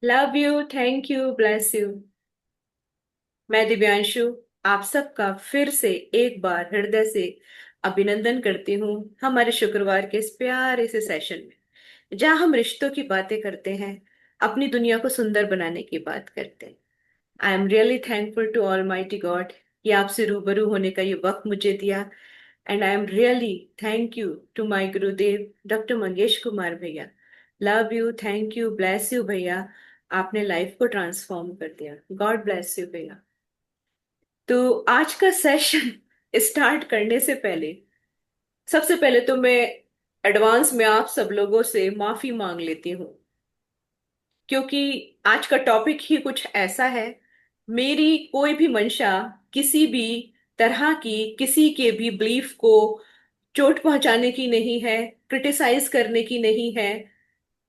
Love you, thank you, bless you. मैं दिव्यांशु आप सबका फिर से एक बार हृदय से अभिनंदन करती हूँ हमारे शुक्रवार के इस प्यारे से सेशन में, जहाँ हम रिश्तों की बातें करते हैं, अपनी दुनिया को सुंदर बनाने की बात करते हैं। I am really thankful to almighty God कि आपसे रूबरू होने का ये वक्त मुझे दिया। And I am really thank you to my Gurudev doctor Mangesh Kumar भैया। Love you, thank you, bless you भैया। आपने लाइफ को ट्रांसफॉर्म कर दिया। गॉड ब्लेस यू भैया। तो आज का सेशन स्टार्ट करने से पहले, सबसे पहले तो मैं एडवांस में आप सब लोगों से माफी मांग लेती हूँ, क्योंकि आज का टॉपिक ही कुछ ऐसा है। मेरी कोई भी मंशा किसी भी तरह की किसी के भी बिलीफ को चोट पहुंचाने की नहीं है, क्रिटिसाइज करने की नहीं है,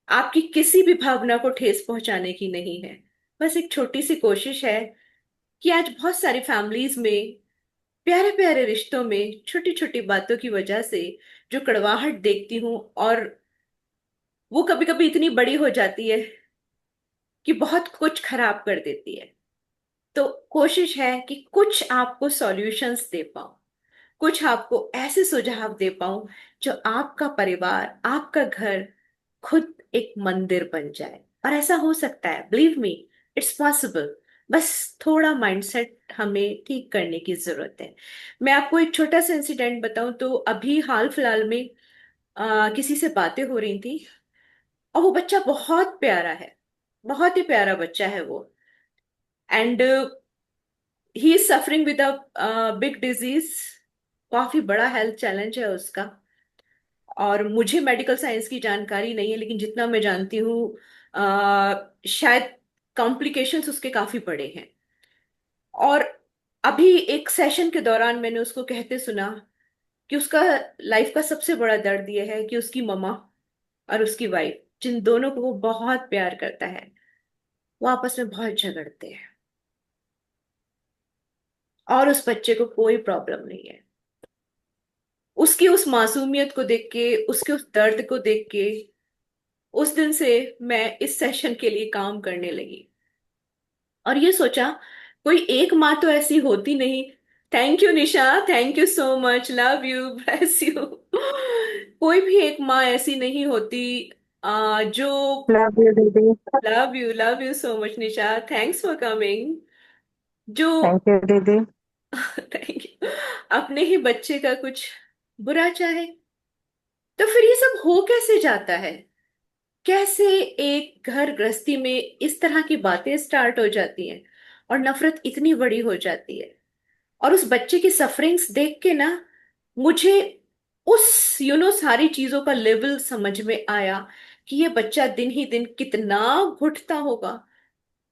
आपकी किसी भी भावना को ठेस पहुंचाने की नहीं है। बस एक छोटी सी कोशिश है कि आज बहुत सारी फैमिलीज में, प्यारे प्यारे रिश्तों में छोटी छोटी बातों की वजह से जो कड़वाहट देखती हूँ, और वो कभी कभी इतनी बड़ी हो जाती है कि बहुत कुछ खराब कर देती है। तो कोशिश है कि कुछ आपको सॉल्यूशंस दे पाऊं, कुछ आपको ऐसे सुझाव दे पाऊं जो आपका परिवार, आपका घर खुद एक मंदिर बन जाए। और ऐसा हो सकता है, बिलीव मी, इट्स पॉसिबल। बस थोड़ा माइंडसेट हमें ठीक करने की जरूरत है। मैं आपको एक छोटा सा इंसिडेंट बताऊं तो अभी हाल फिलहाल में किसी से बातें हो रही थी, और वो बच्चा बहुत प्यारा है, बहुत ही प्यारा बच्चा है वो। And he is suffering with a big disease, काफी बड़ा हेल्थ चैलेंज है उसका। और मुझे मेडिकल साइंस की जानकारी नहीं है, लेकिन जितना मैं जानती हूँ शायद कॉम्प्लिकेशंस उसके काफी बड़े हैं। और अभी एक सेशन के दौरान मैंने उसको कहते सुना कि उसका लाइफ का सबसे बड़ा दर्द यह है कि उसकी मम्मा और उसकी वाइफ, जिन दोनों को वो बहुत प्यार करता है, वो आपस में बहुत झगड़ते हैं। और उस बच्चे को कोई प्रॉब्लम नहीं है। उसकी उस मासूमियत को देख के, उसके उस दर्द को देख के, उस दिन से मैं इस सेशन के लिए काम करने लगी और ये सोचा, कोई एक माँ तो ऐसी होती नहीं। Thank you Nisha, thank you so much, love you, bless you. कोई भी एक माँ ऐसी नहीं होती जो, लव यू दीदी। Love you so much Nisha, thanks for coming. जो थैंक यू दीदी। थैंक यू, अपने ही बच्चे का कुछ बुरा चाहे। तो फिर ये सब हो कैसे जाता है? कैसे एक घर गृहस्थी में इस तरह की बातें स्टार्ट हो जाती हैं और नफरत इतनी बड़ी हो जाती है? और उस बच्चे की सफरिंग्स देख के ना, मुझे उस सारी चीजों का लेवल समझ में आया कि ये बच्चा दिन ही दिन कितना घुटता होगा,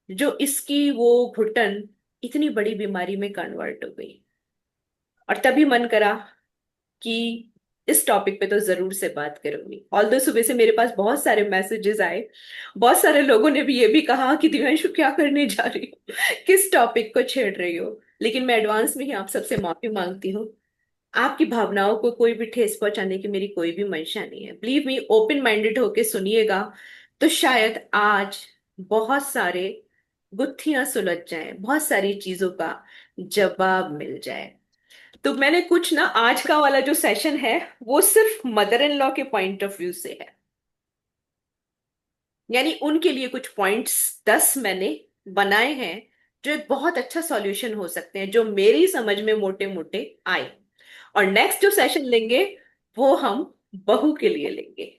जो इसकी वो घुटन इतनी बड़ी बीमारी में कन्वर्ट हो गई। और तभी मन करा कि इस टॉपिक पे तो जरूर से बात करूंगी। ऑल्दो सुबह से मेरे पास बहुत सारे मैसेजेस आए, बहुत सारे लोगों ने भी ये भी कहा कि दिव्यांशु क्या करने जा रही हो, किस टॉपिक को छेड़ रही हो। लेकिन मैं एडवांस में ही आप सबसे माफी मांगती हूँ। आपकी भावनाओं को कोई भी ठेस पहुंचाने की मेरी कोई भी मंशा नहीं है। बिलीव मी, ओपन माइंडेड होके सुनिएगा तो शायद आज बहुत सारे गुत्थियां सुलझ जाएं, बहुत सारी चीजों का जवाब मिल जाए। तो मैंने कुछ ना, आज का वाला जो सेशन है वो सिर्फ मदर इन लॉ के पॉइंट ऑफ व्यू से है, यानी उनके लिए कुछ पॉइंट्स 10 मैंने बनाए हैं जो एक बहुत अच्छा सॉल्यूशन हो सकते हैं, जो मेरी समझ में मोटे मोटे आए। और नेक्स्ट जो सेशन लेंगे वो हम बहू के लिए लेंगे,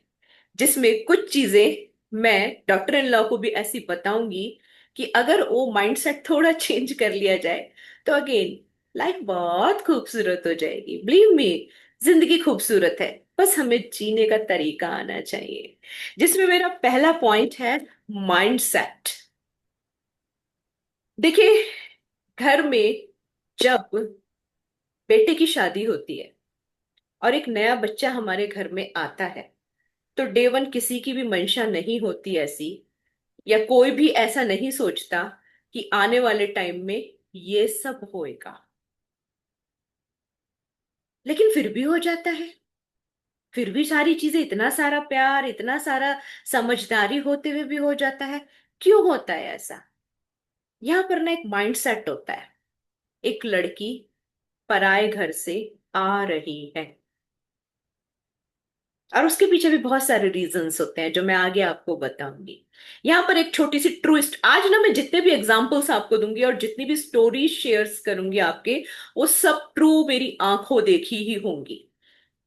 जिसमें कुछ चीजें मैं डॉक्टर इन लॉ को भी ऐसी बताऊंगी कि अगर वो माइंडसेट थोड़ा चेंज कर लिया जाए तो अगेन लाइफ बहुत खूबसूरत हो जाएगी। बिलीव मी, जिंदगी खूबसूरत है, बस हमें जीने का तरीका आना चाहिए। जिसमें मेरा पहला पॉइंट है माइंडसेट। देखिए, घर में जब बेटे की शादी होती है और एक नया बच्चा हमारे घर में आता है, तो डे वन किसी की भी मंशा नहीं होती ऐसी, या कोई भी ऐसा नहीं सोचता कि आने वाले टाइम में ये सब होएगा। लेकिन फिर भी हो जाता है। फिर भी सारी चीजें, इतना सारा प्यार, इतना सारा समझदारी होते हुए भी हो जाता है। क्यों होता है ऐसा? यहाँ पर ना एक माइंड सेट होता है। एक लड़की पराए घर से आ रही है, और उसके पीछे भी बहुत सारे रीजंस होते हैं जो मैं आगे आपको बताऊंगी। यहाँ पर एक छोटी सी ट्विस्ट, आज ना मैं जितने भी एग्जांपल्स आपको दूंगी और जितनी भी स्टोरीज शेयर्स करूंगी आपके, वो सब ट्रू मेरी आंखों देखी ही होंगी,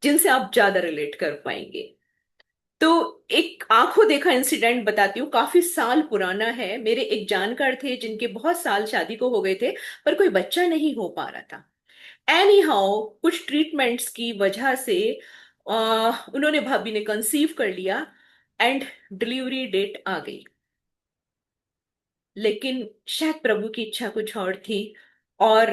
जिनसे आप ज्यादा रिलेट कर पाएंगे। तो एक आंखों देखा इंसिडेंट बताती हूँ, काफी साल पुराना है। मेरे एक जानकार थे जिनके बहुत साल शादी को हो गए थे, पर कोई बच्चा नहीं हो पा रहा था। एनी हाउ कुछ ट्रीटमेंट्स की वजह से उन्होंने, भाभी ने कंसीव कर लिया, एंड डिलीवरी डेट आ गई। लेकिन शायद प्रभु की इच्छा कुछ और थी, और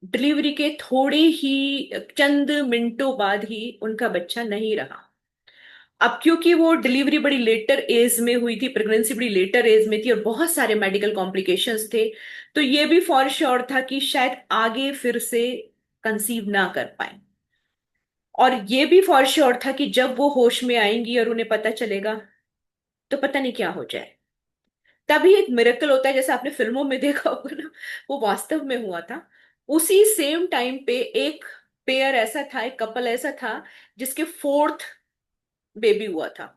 डिलीवरी के थोड़े ही चंद मिनटों बाद ही उनका बच्चा नहीं रहा। अब क्योंकि वो डिलीवरी बड़ी लेटर एज में हुई थी, प्रेगनेंसी बड़ी लेटर एज में थी, और बहुत सारे मेडिकल कॉम्प्लिकेशंस थे, तो ये भी फॉर श्योर था कि शायद आगे फिर से कंसीव ना कर पाए। और ये भी फॉर श्योर था कि जब वो होश में आएंगी और उन्हें पता चलेगा, तो पता नहीं क्या हो जाए। तभी एक मिरेकल होता है, जैसे आपने फिल्मों में देखा होगा ना, वो वास्तव में हुआ था। उसी सेम टाइम पे एक पेयर ऐसा था, एक कपल ऐसा था, जिसके फोर्थ बेबी हुआ था।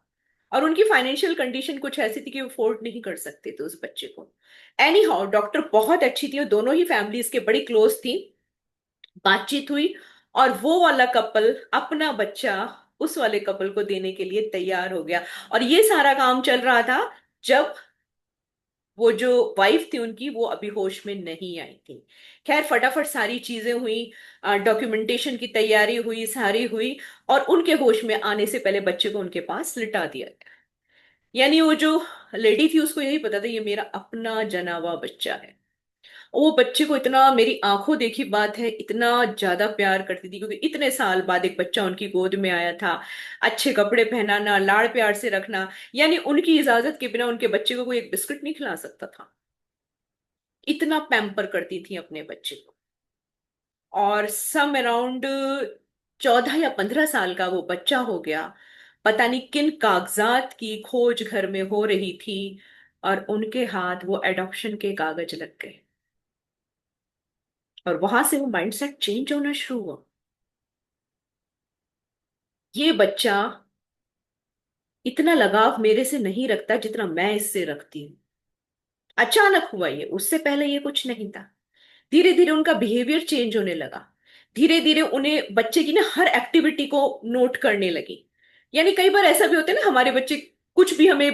और उनकी फाइनेंशियल कंडीशन कुछ ऐसी थी कि वो अफोर्ड नहीं कर सकते थे उस बच्चे को। एनी हाउ डॉक्टर बहुत अच्छी थी, और दोनों ही फैमिलीज के बड़ी क्लोज थी। बातचीत हुई, और वो वाला कपल अपना बच्चा उस वाले कपल को देने के लिए तैयार हो गया। और ये सारा काम चल रहा था जब वो जो वाइफ थी उनकी, वो अभी होश में नहीं आई थी। खैर फटाफट सारी चीजें हुई, डॉक्यूमेंटेशन की तैयारी हुई, सारी हुई, और उनके होश में आने से पहले बच्चे को उनके पास लिटा दिया गया। यानी वो जो लेडी थी उसको यही पता था ये मेरा अपना जना हुआ बच्चा है। वो बच्चे को इतना, मेरी आंखों देखी बात है, इतना ज्यादा प्यार करती थी, क्योंकि इतने साल बाद एक बच्चा उनकी गोद में आया था। अच्छे कपड़े पहनाना, लाड़ प्यार से रखना, यानी उनकी इजाजत के बिना उनके बच्चे को कोई एक बिस्किट नहीं खिला सकता था। इतना पैम्पर करती थी अपने बच्चे को। और सम अराउंड 14 या 15 साल का वो बच्चा हो गया। पता नहीं किन कागजात की खोज घर में हो रही थी, और उनके हाथ वो एडॉप्शन के कागज लग गए। और वहां से वो माइंडसेट चेंज होना शुरू हुआ। ये बच्चा इतना लगाव मेरे से नहीं रखता जितना मैं इससे रखती हूँ। अचानक हुआ ये, उससे पहले ये कुछ नहीं था। धीरे धीरे उनका बिहेवियर चेंज होने लगा। धीरे धीरे उन्हें बच्चे की ना हर एक्टिविटी को नोट करने लगी। यानी कई बार ऐसा भी होता है ना, हमारे बच्चे कुछ भी हमें,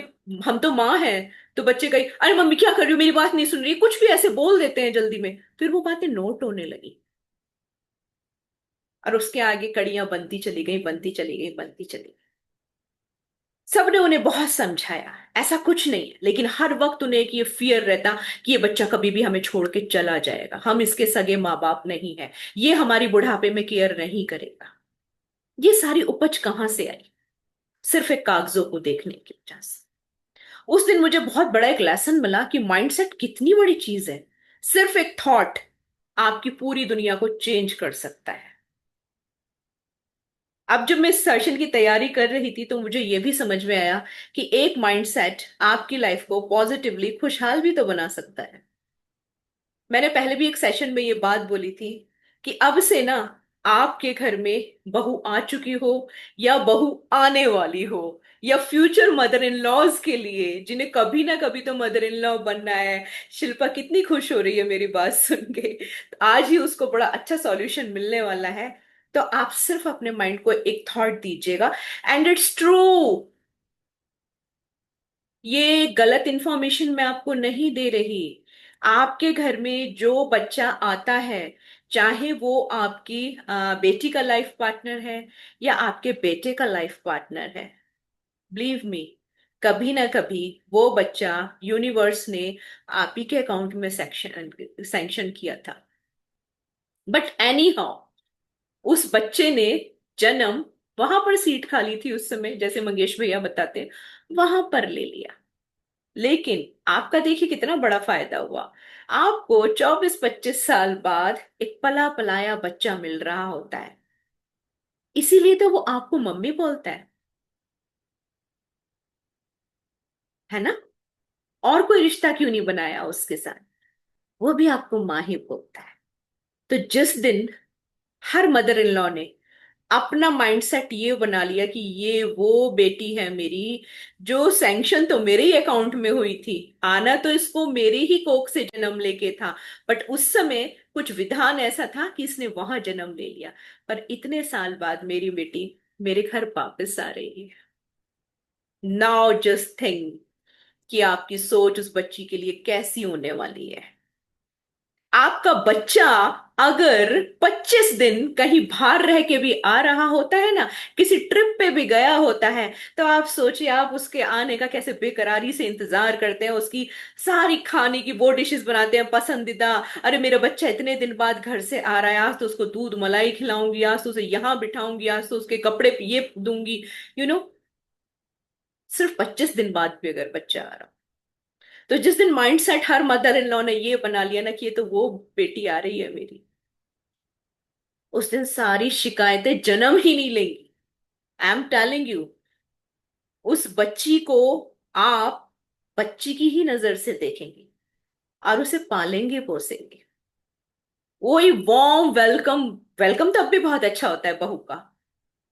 हम तो माँ हैं, तो बच्चे कहीं अरे मम्मी क्या कर रही हो, मेरी बात नहीं सुन रही, कुछ भी ऐसे बोल देते हैं जल्दी में, फिर वो बातें नोट होने लगी। और उसके आगे कड़ियां बनती चली गई, बनती चली गई, बनती चली गई। सबने उन्हें बहुत समझाया, ऐसा कुछ नहीं है, लेकिन हर वक्त उन्हें एक ये फियर रहता कि ये बच्चा कभी भी हमें छोड़ के चला जाएगा, हम इसके सगे माँ बाप नहीं है, ये हमारी बुढ़ापे में केयर नहीं करेगा। ये सारी उपज कहाँ से आई? सिर्फ एक कागजों को देखने की वजह से। उस दिन मुझे बहुत बड़ा एक लेसन मिला कि माइंडसेट कितनी बड़ी चीज है। सिर्फ एक थॉट आपकी पूरी दुनिया को चेंज कर सकता है। अब जब मैं इस सेशन की तैयारी कर रही थी, तो मुझे यह भी समझ में आया कि एक माइंडसेट आपकी लाइफ को पॉजिटिवली खुशहाल भी तो बना सकता है। मैंने पहले भी एक सेशन में ये बात बोली थी कि अब से ना, आपके घर में बहू आ चुकी हो या बहू आने वाली हो, या फ्यूचर मदर इन लॉज के लिए जिन्हें कभी ना कभी तो मदर इन लॉ बनना है। शिल्पा कितनी खुश हो रही है मेरी बात सुन के, तो आज ही उसको बड़ा अच्छा सॉल्यूशन मिलने वाला है। तो आप सिर्फ अपने माइंड को एक थॉट दीजिएगा, एंड इट्स ट्रू। ये गलत इंफॉर्मेशन मैं आपको नहीं दे रही। आपके घर में जो बच्चा आता है, चाहे वो आपकी बेटी का लाइफ पार्टनर है या आपके बेटे का लाइफ पार्टनर है, बिलीव मी, कभी ना कभी वो बच्चा यूनिवर्स ने आप ही के अकाउंट में सैंक्शन किया था। बट एनी हाउ, उस बच्चे ने जन्म, वहां पर सीट खाली थी उस समय, जैसे मंगेश भैया बताते, वहां पर ले लिया। लेकिन आपका देखिए कितना बड़ा फायदा हुआ। आपको 24-25 साल बाद एक पला पलाया बच्चा मिल रहा होता है। इसीलिए तो वो आपको मम्मी बोलता है ना? और कोई रिश्ता क्यों नहीं बनाया उसके साथ? वो भी आपको माँ ही बोलता है। तो जिस दिन हर मदर इन लॉ ने अपना माइंडसेट ये बना लिया कि ये वो बेटी है मेरी, जो सैंक्शन तो मेरे ही अकाउंट में हुई थी, आना तो इसको मेरे ही कोख से जन्म लेके था, बट उस समय कुछ विधान ऐसा था कि इसने वहां जन्म ले लिया, पर इतने साल बाद मेरी बेटी मेरे घर वापस आ रही है। नाउ जस्ट थिंक कि आपकी सोच उस बच्ची के लिए कैसी होने वाली है। आपका बच्चा अगर 25 दिन कहीं बाहर रह के भी आ रहा होता है ना, किसी ट्रिप पे भी गया होता है, तो आप सोचिए आप उसके आने का कैसे बेकरारी से इंतजार करते हैं, उसकी सारी खाने की वो डिशेस बनाते हैं पसंदीदा। अरे मेरा बच्चा इतने दिन बाद घर से आ रहा है, आज तो उसको दूध मलाई खिलाऊंगी, आज तो उसे यहाँ बिठाऊंगी, आज तो उसके कपड़े ये दूंगी, यू नो। सिर्फ 25 दिन बाद भी अगर बच्चा आ रहा, तो जिस दिन mindset her mother in law ने ये बना लिया ना कि ये तो वो बेटी आ रही है मेरी, उस दिन सारी शिकायतें जन्म ही नहीं लेंगी। I am telling you. उस बच्ची को आप बच्ची की ही नजर से देखेंगे और उसे पालेंगे पोसेंगे। वही वार्म वेलकम। वेलकम तो अब भी बहुत अच्छा होता है बहू का,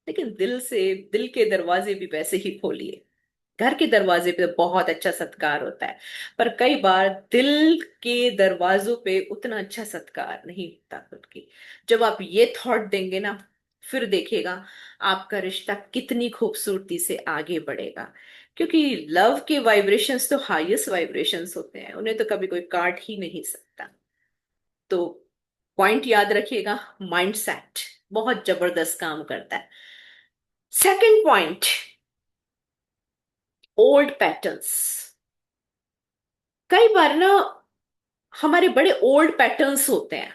लेकिन दिल से, दिल के दरवाजे भी वैसे ही खोलिए। घर के दरवाजे पे बहुत अच्छा सत्कार होता है, पर कई बार दिल के दरवाजों पे उतना अच्छा सत्कार नहीं होता खुद की। जब आप ये थॉट देंगे ना, फिर देखिएगा आपका रिश्ता कितनी खूबसूरती से आगे बढ़ेगा। क्योंकि लव के वाइब्रेशंस तो हाईएस्ट वाइब्रेशंस होते हैं, उन्हें तो कभी कोई काट ही नहीं सकता। तो पॉइंट याद रखिएगा, माइंडसेट बहुत जबरदस्त काम करता है। Second point, old patterns. कई बार ना हमारे बड़े ओल्ड पैटर्न्स होते हैं,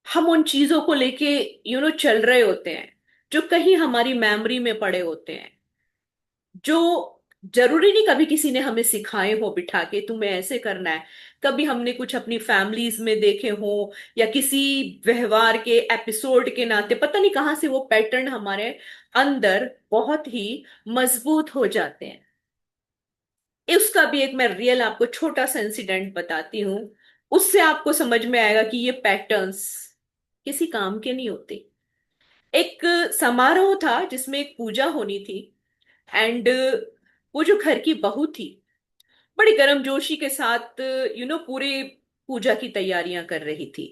हम उन चीजों को लेके चल रहे होते हैं, जो कहीं हमारी मेमोरी में पड़े होते हैं, जो जरूरी नहीं कभी किसी ने हमें सिखाए हो बिठा के तुम्हें ऐसे करना है। कभी हमने कुछ अपनी फैमिलीज में देखे हो, या किसी व्यवहार के एपिसोड के नाते पता नहीं कहाँ से वो पैटर्न हमारे अंदर बहुत ही मजबूत हो जाते हैं। उसका भी एक मैं रियल आपको छोटा सा इंसिडेंट बताती हूँ, उससे आपको समझ में आएगा कि ये पैटर्न्स किसी काम के नहीं होते। एक समारोह था जिसमें एक पूजा होनी थी, एंड वो जो घर की बहू थी बड़ी गर्मजोशी के साथ पूरे पूजा की तैयारियां कर रही थी।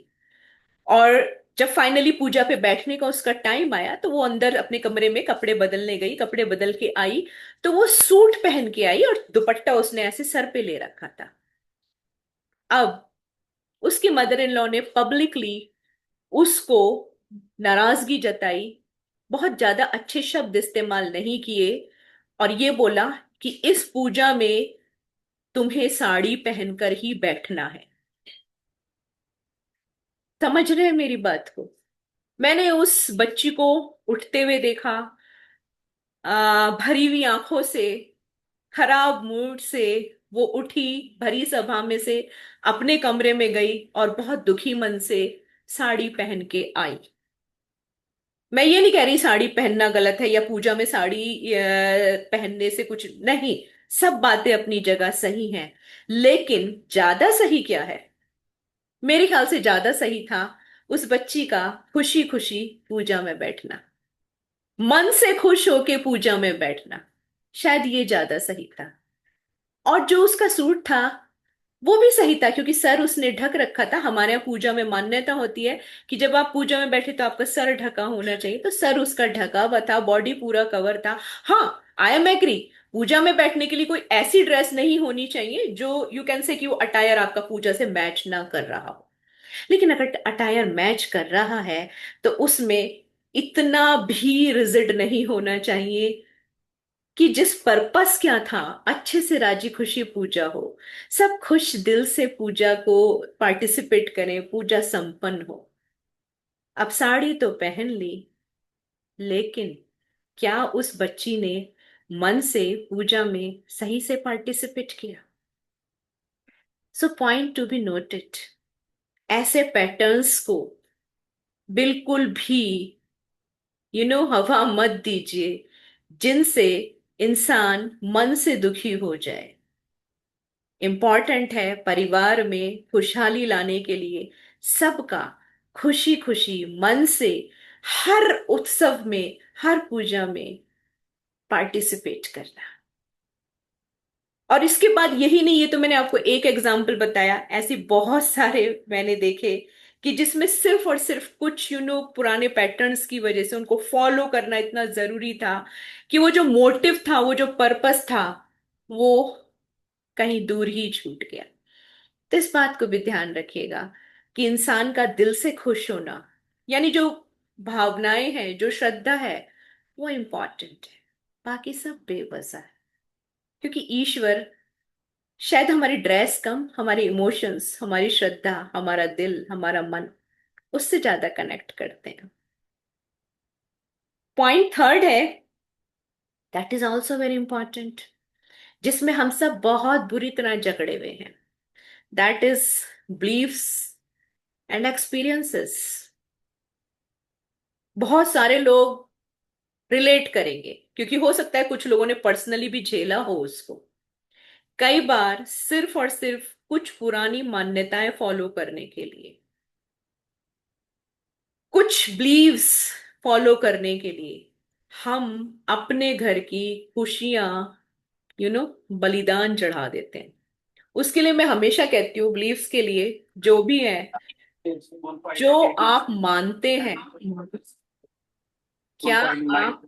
और जब फाइनली पूजा पे बैठने का उसका टाइम आया, तो वो अंदर अपने कमरे में कपड़े बदलने गई, कपड़े बदल के आई, तो वो सूट पहन के आई और दुपट्टा उसने ऐसे सर पे ले रखा था। अब उसकी मदर इन लॉ ने पब्लिकली उसको नाराजगी जताई, बहुत ज्यादा अच्छे शब्द इस्तेमाल नहीं किए, और ये बोला कि इस पूजा में तुम्हें साड़ी पहनकर ही बैठना है। समझ रहे हैं मेरी बात को? मैंने उस बच्ची को उठते हुए देखा, भरी हुई आंखों से, खराब मूड से वो उठी, भरी सभा में से अपने कमरे में गई और बहुत दुखी मन से साड़ी पहन के आई। मैं ये नहीं कह रही साड़ी पहनना गलत है, या पूजा में साड़ी पहनने से कुछ नहीं, सब बातें अपनी जगह सही हैं। लेकिन ज्यादा सही क्या है? मेरे ख्याल से ज्यादा सही था उस बच्ची का खुशी खुशी पूजा में बैठना, मन से खुश होके पूजा में बैठना। शायद ये ज्यादा सही था। और जो उसका सूट था वो भी सही था, क्योंकि सर उसने ढक रखा था। हमारे यहाँ पूजा में मान्यता होती है कि जब आप पूजा में बैठे तो आपका सर ढका होना चाहिए, तो सर उसका ढका हुआ था, बॉडी पूरा कवर था। हाँ, आई एम एग्री, पूजा में बैठने के लिए कोई ऐसी ड्रेस नहीं होनी चाहिए जो यू कैन से कि वो अटायर आपका पूजा से मैच ना कर रहा हो। लेकिन अगर अटायर मैच कर रहा है, तो उसमें इतना भी रिजिड नहीं होना चाहिए कि जिस पर्पस क्या था, अच्छे से राजी खुशी पूजा हो, सब खुश दिल से पूजा को पार्टिसिपेट करें, पूजा संपन्न हो। अब साड़ी तो पहन ली, लेकिन क्या उस बच्ची ने मन से पूजा में सही से पार्टिसिपेट किया? So point to be noted, ऐसे पैटर्न्स को बिल्कुल भी हवा मत दीजिए जिनसे इंसान मन से दुखी हो जाए। इम्पॉर्टेंट है परिवार में खुशहाली लाने के लिए सबका खुशी खुशी मन से हर उत्सव में, हर पूजा में पार्टिसिपेट करना। और इसके बाद यही नहीं, ये तो मैंने आपको एक एग्जाम्पल बताया, ऐसे बहुत सारे मैंने देखे कि जिसमें सिर्फ और सिर्फ कुछ पुराने पैटर्न्स की वजह से उनको फॉलो करना इतना जरूरी था कि वो जो मोटिव था, वो जो पर्पस था, वो कहीं दूर ही छूट गया। तो इस बात को भी ध्यान रखिएगा कि इंसान का दिल से खुश होना, यानी जो भावनाएं हैं, जो श्रद्धा है, वो इम्पॉर्टेंट है। बाकी सब बेवजह है। क्योंकि ईश्वर शायद हमारी ड्रेस कम, हमारे इमोशंस, हमारी श्रद्धा, हमारा दिल, हमारा मन, उससे ज्यादा कनेक्ट करते हैं। पॉइंट थर्ड है, that is also very important, जिसमें हम सब बहुत बुरी तरह जकड़े हुए हैं। That is beliefs and experiences. बहुत सारे लोग रिलेट करेंगे, क्योंकि हो सकता है कुछ लोगों ने पर्सनली भी झेला हो उसको। कई बार सिर्फ और सिर्फ कुछ पुरानी मान्यताएं फॉलो करने के लिए, कुछ बिलीव्स फॉलो करने के लिए हम अपने घर की खुशियां बलिदान चढ़ा देते हैं। उसके लिए मैं हमेशा कहती हूँ, बिलीव्स के लिए, जो भी है, जो आप मानते हैं, क्या आप,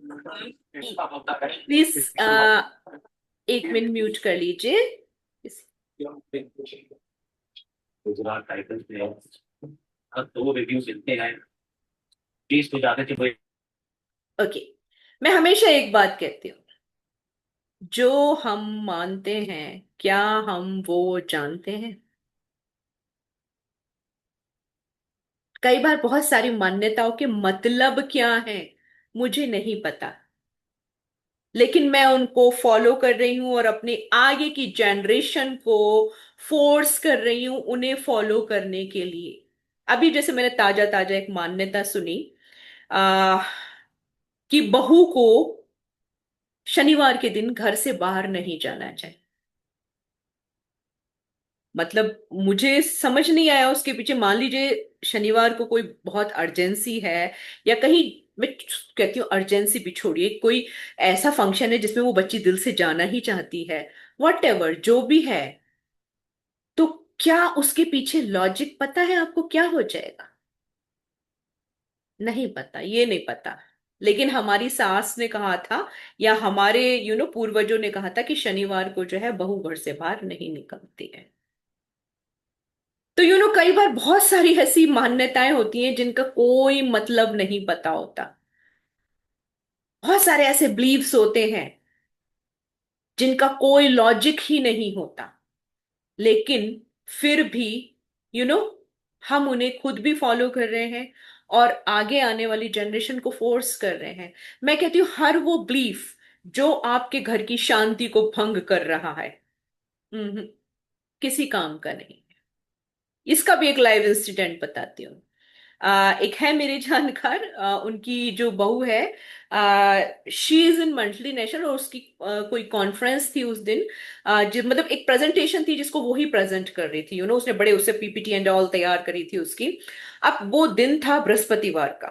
प्लीज एक मिनट म्यूट कर लीजिए। गुजरात टाइटंस प्लेयर अब दो रिव्यू मिलते हैं, प्लीज तो जाते थे कोई। ओके, मैं हमेशा एक बात कहती हूँ, जो हम मानते हैं, क्या हम वो जानते हैं? कई बार बहुत सारी मान्यताओं के मतलब क्या है मुझे नहीं पता, लेकिन मैं उनको फॉलो कर रही हूँ और अपने आगे की जनरेशन को फोर्स कर रही हूँ उन्हें फॉलो करने के लिए। अभी जैसे मैंने ताजा ताजा एक मान्यता सुनी, आ, कि बहू को शनिवार के दिन घर से बाहर नहीं जाना चाहिए। मतलब मुझे समझ नहीं आया उसके पीछे। मान लीजिए शनिवार को कोई बहुत अर्जेंसी है, या कहीं, मैं कहती हूँ अर्जेंसी भी छोड़िए, कोई ऐसा फंक्शन है जिसमें वो बच्ची दिल से जाना ही चाहती है, वट एवर जो भी है, तो क्या उसके पीछे लॉजिक पता है आपको क्या हो जाएगा? नहीं पता, ये नहीं पता। लेकिन हमारी सास ने कहा था, या हमारे पूर्वजों ने कहा था कि शनिवार को जो है बहू घर से बाहर नहीं निकलती है। तो कई बार बहुत सारी ऐसी मान्यताएं होती हैं जिनका कोई मतलब नहीं पता होता। बहुत सारे ऐसे बिलीव्स होते हैं जिनका कोई लॉजिक ही नहीं होता, लेकिन फिर भी यू नो हम उन्हें खुद भी फॉलो कर रहे हैं और आगे आने वाली जनरेशन को फोर्स कर रहे हैं। मैं कहती हूँ हर वो बिलीफ जो आपके घर की शांति को भंग कर रहा है, हम्म, किसी काम का नहीं। इसका भी एक लाइव इंसिडेंट बताती हूँ। एक है मेरे जानकार, उनकी जो बहू है, she is in monthly national, और उसकी कोई कॉन्फ्रेंस थी उस दिन, मतलब एक प्रेजेंटेशन थी जिसको वो ही प्रेजेंट कर रही थी। उसने बड़े उससे पीपीटी एंड ऑल तैयार करी थी उसकी। अब वो दिन था बृहस्पतिवार का।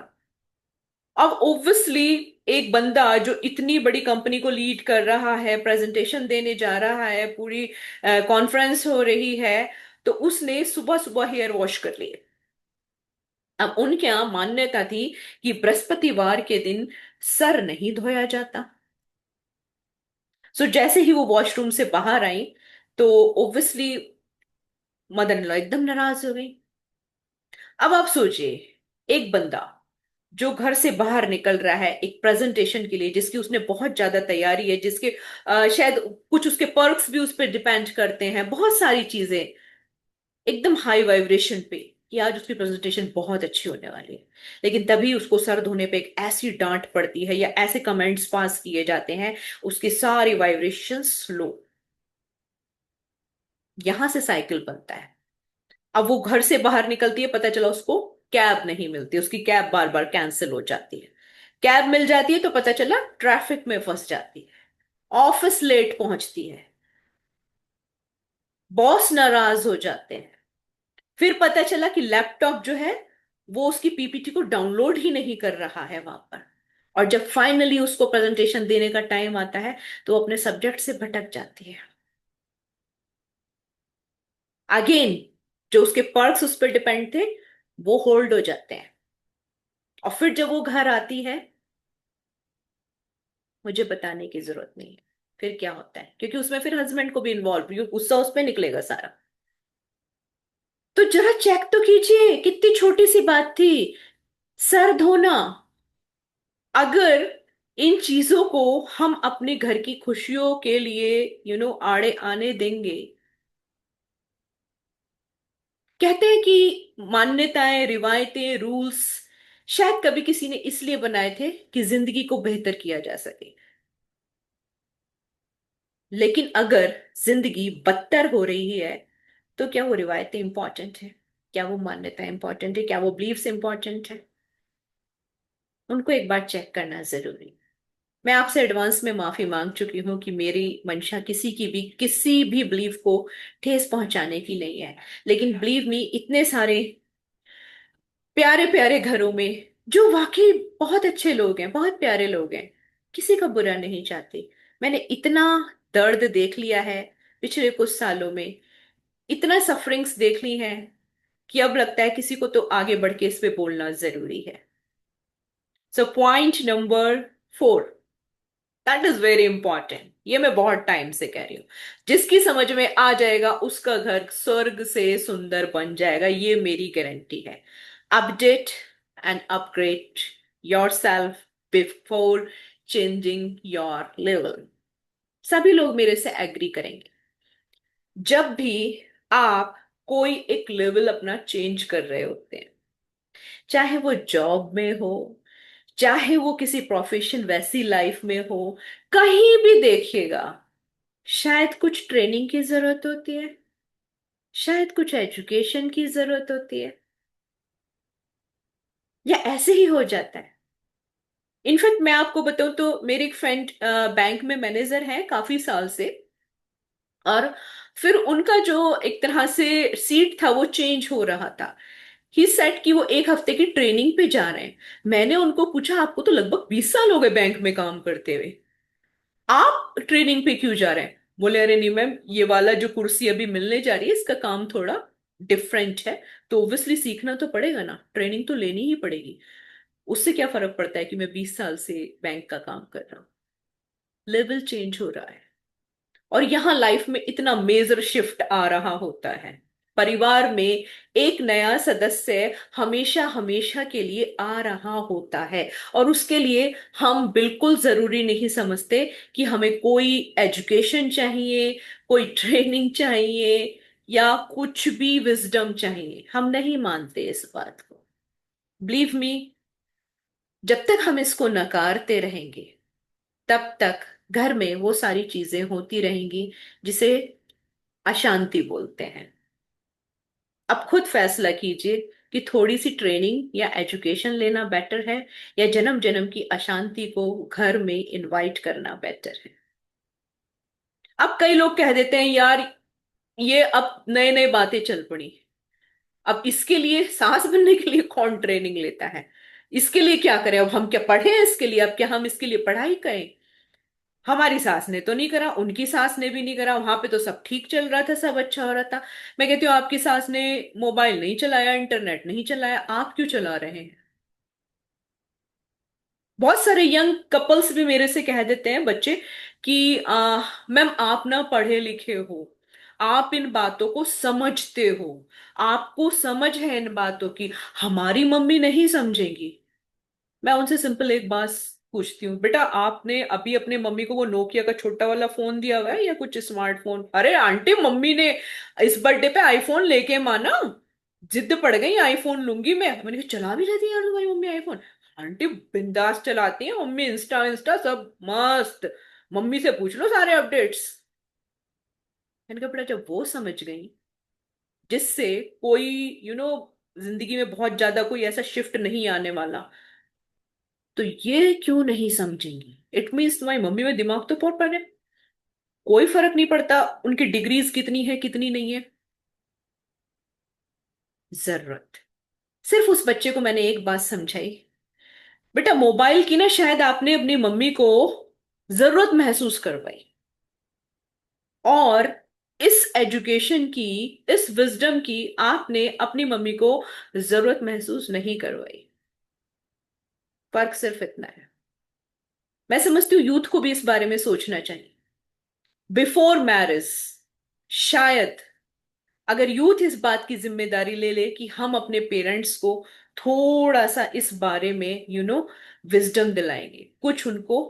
अब ऑब्वियसली एक बंदा जो इतनी बड़ी कंपनी को लीड कर रहा है, प्रेजेंटेशन देने जा रहा है, पूरी कॉन्फ्रेंस हो रही है, तो उसने सुबह सुबह हेयर वॉश कर लिए। अब उनके यहाँ मान्यता थी कि बृहस्पतिवार के दिन सर नहीं धोया जाता। सो जैसे ही वो वॉशरूम से बाहर आई, तो ऑब्वियसली मदर इन लॉ एकदम नाराज हो गई। अब आप सोचिए, एक बंदा जो घर से बाहर निकल रहा है एक प्रेजेंटेशन के लिए, जिसकी उसने बहुत ज्यादा तैयारी है, जिसके शायद कुछ उसके पर्क्स भी उस पर डिपेंड करते हैं, बहुत सारी चीजें एकदम हाई वाइब्रेशन पे, कि आज उसकी प्रेजेंटेशन बहुत अच्छी होने वाली है, लेकिन तभी उसको सर धोने पे एक ऐसी डांट पड़ती है या ऐसे कमेंट्स पास किए जाते हैं, उसकी सारी वाइब्रेशन स्लो। यहां से साइकिल बनता है। अब वो घर से बाहर निकलती है, पता चला उसको कैब नहीं मिलती, उसकी कैब बार बार कैंसिल हो जाती है। कैब मिल जाती है तो पता चला ट्रैफिक में फंस जाती है, ऑफिस लेट पहुंचती है। बॉस नाराज हो जाते हैं। फिर पता चला कि लैपटॉप जो है वो उसकी पीपीटी को डाउनलोड ही नहीं कर रहा है वहां पर। और जब फाइनली उसको प्रेजेंटेशन देने का टाइम आता है तो वो अपने सब्जेक्ट से भटक जाती है। अगेन, जो उसके पर्क्स उस पर डिपेंड थे वो होल्ड हो जाते हैं। और फिर जब वो घर आती है, मुझे बताने की जरूरत नहीं है फिर क्या होता है, क्योंकि उसमें फिर हस्बैंड को भी इन्वॉल्व, गुस्सा उस पर निकलेगा सारा। तो जरा चेक तो कीजिए, कितनी छोटी सी बात थी, सर धोना। अगर इन चीजों को हम अपने घर की खुशियों के लिए आड़े आने देंगे। कहते हैं कि मान्यताएं, रिवायतें, रूल्स शायद कभी किसी ने इसलिए बनाए थे कि जिंदगी को बेहतर किया जा सके। लेकिन अगर जिंदगी बदतर हो रही है तो क्या वो रिवायतें इंपॉर्टेंट है? क्या वो मान्यताएं इंपॉर्टेंट है? क्या वो बिलीफ्स इंपॉर्टेंट है? उनको एक बार चेक करना जरूरी है। मैं आपसे एडवांस में माफी मांग चुकी हूं कि मेरी मंशा किसी भी बिलीफ को ठेस पहुंचाने की नहीं है। लेकिन बिलीव मी, इतने सारे प्यारे प्यारे घरों में जो वाकई बहुत अच्छे लोग हैं, बहुत प्यारे लोग हैं, किसी का बुरा नहीं चाहती। मैंने इतना दर्द देख लिया है पिछले कुछ सालों में, इतना सफरिंग्स देख ली हैं कि अब लगता है किसी को तो आगे बढ़ के इस पे बोलना जरूरी है। So point number 4, that is very important, ये मैं बहुत टाइम से कह रही हूं। जिसकी समझ में आ जाएगा उसका घर स्वर्ग से सुंदर बन जाएगा, ये मेरी गारंटी है। Update and upgrade your self before changing your level. सभी लोग मेरे से एग्री करेंगे। जब भी आप कोई एक लेवल अपना चेंज कर रहे होते हैं, चाहे वो जॉब में हो, चाहे वो किसी प्रोफेशन वैसी लाइफ में हो, कहीं भी देखिएगा, शायद कुछ ट्रेनिंग की जरूरत होती है, शायद कुछ एजुकेशन की जरूरत होती है, या ऐसे ही हो जाता है। इनफैक्ट मैं आपको बताऊं तो मेरी एक फ्रेंड बैंक में मैनेजर है काफी साल से। और फिर उनका जो एक तरह से सीट था वो चेंज हो रहा था। ही सेट कि वो एक हफ्ते की ट्रेनिंग पे जा रहे हैं। मैंने उनको पूछा, आपको तो लगभग 20 साल हो गए बैंक में काम करते हुए, आप ट्रेनिंग पे क्यों जा रहे हैं? बोले, अरे नहीं मैम, ये वाला जो कुर्सी अभी मिलने जा रही है इसका काम थोड़ा डिफरेंट है, तो ओब्वियसली सीखना तो पड़ेगा ना, ट्रेनिंग तो लेनी ही पड़ेगी। उससे क्या फर्क पड़ता है कि मैं 20 साल से बैंक का काम कर रहा हूँ? लेवल चेंज हो रहा है। और यहाँ लाइफ में इतना मेजर शिफ्ट आ रहा होता है। परिवार में एक नया सदस्य हमेशा हमेशा के लिए आ रहा होता है। और उसके लिए हम बिल्कुल जरूरी नहीं समझते कि हमें कोई एजुकेशन चाहिए, कोई ट्रेनिंग चाहिए, या कुछ भी विजडम चाहिए। हम नहीं मानते इस बात को। बिलीव मी, जब तक हम इसको नकारते रहेंगे तब तक घर में वो सारी चीजें होती रहेंगी जिसे अशांति बोलते हैं। अब खुद फैसला कीजिए कि थोड़ी सी ट्रेनिंग या एजुकेशन लेना बेटर है, या जन्म जन्म की अशांति को घर में इनवाइट करना बेटर है। अब कई लोग कह देते हैं, यार ये अब नए नए बातें चल पड़ी, अब इसके लिए सास बनने के लिए कौन ट्रेनिंग लेता है? इसके लिए क्या करें? अब हम क्या पढ़े हैं इसके लिए? अब क्या हम इसके लिए पढ़ाई करें? हमारी सास ने तो नहीं करा, उनकी सास ने भी नहीं करा, वहां पे तो सब ठीक चल रहा था, सब अच्छा हो रहा था। मैं कहती हूँ, आपकी सास ने मोबाइल नहीं चलाया, इंटरनेट नहीं चलाया, आप क्यों चला रहे हैं? बहुत सारे यंग कपल्स भी मेरे से कह देते हैं, बच्चे, कि मैम आप ना पढ़े लिखे हो, आप इन बातों को समझते हो, आपको समझ है इन बातों की, हमारी मम्मी नहीं समझेंगी। मैं उनसे सिंपल एक बात पूछती हूँ, बेटा आपने अभी अपने मम्मी को वो नोकिया का छोटा वाला फोन दिया हुआ है या कुछ स्मार्टफोन? अरे आंटी, मम्मी ने इस बर्थडे पे आईफोन लेके माना, जिद पड़ गई, आईफोन लूंगी मैं। मैंने कहा, चला भी लेती है यार तुम्हारी मम्मी आईफोन? आंटी बिंदास चलाती है मम्मी, इंस्टा इंस्टा सब मस्त, मम्मी से पूछ लो सारे अपडेट्स। मैंने कहा, बेटा जब वो समझ गई, जिससे कोई यू नो जिंदगी में बहुत ज्यादा कोई ऐसा शिफ्ट नहीं आने वाला, तो ये क्यों नहीं समझेंगी? इट मीन्स तुम्हारी मम्मी में दिमाग तो बहुत पड़े। कोई फर्क नहीं पड़ता उनकी डिग्रीज कितनी है कितनी नहीं है। जरूरत, सिर्फ उस बच्चे को मैंने एक बात समझाई, बेटा मोबाइल की ना शायद आपने अपनी मम्मी को जरूरत महसूस करवाई, और इस एजुकेशन की, इस विजडम की आपने अपनी मम्मी को जरूरत महसूस नहीं करवाई। फर्क सिर्फ इतना है। मैं समझती हूँ यूथ को भी इस बारे में सोचना चाहिए बिफोर मैरिज। शायद अगर यूथ इस बात की जिम्मेदारी ले ले कि हम अपने पेरेंट्स को थोड़ा सा इस बारे में विजडम दिलाएंगे, कुछ उनको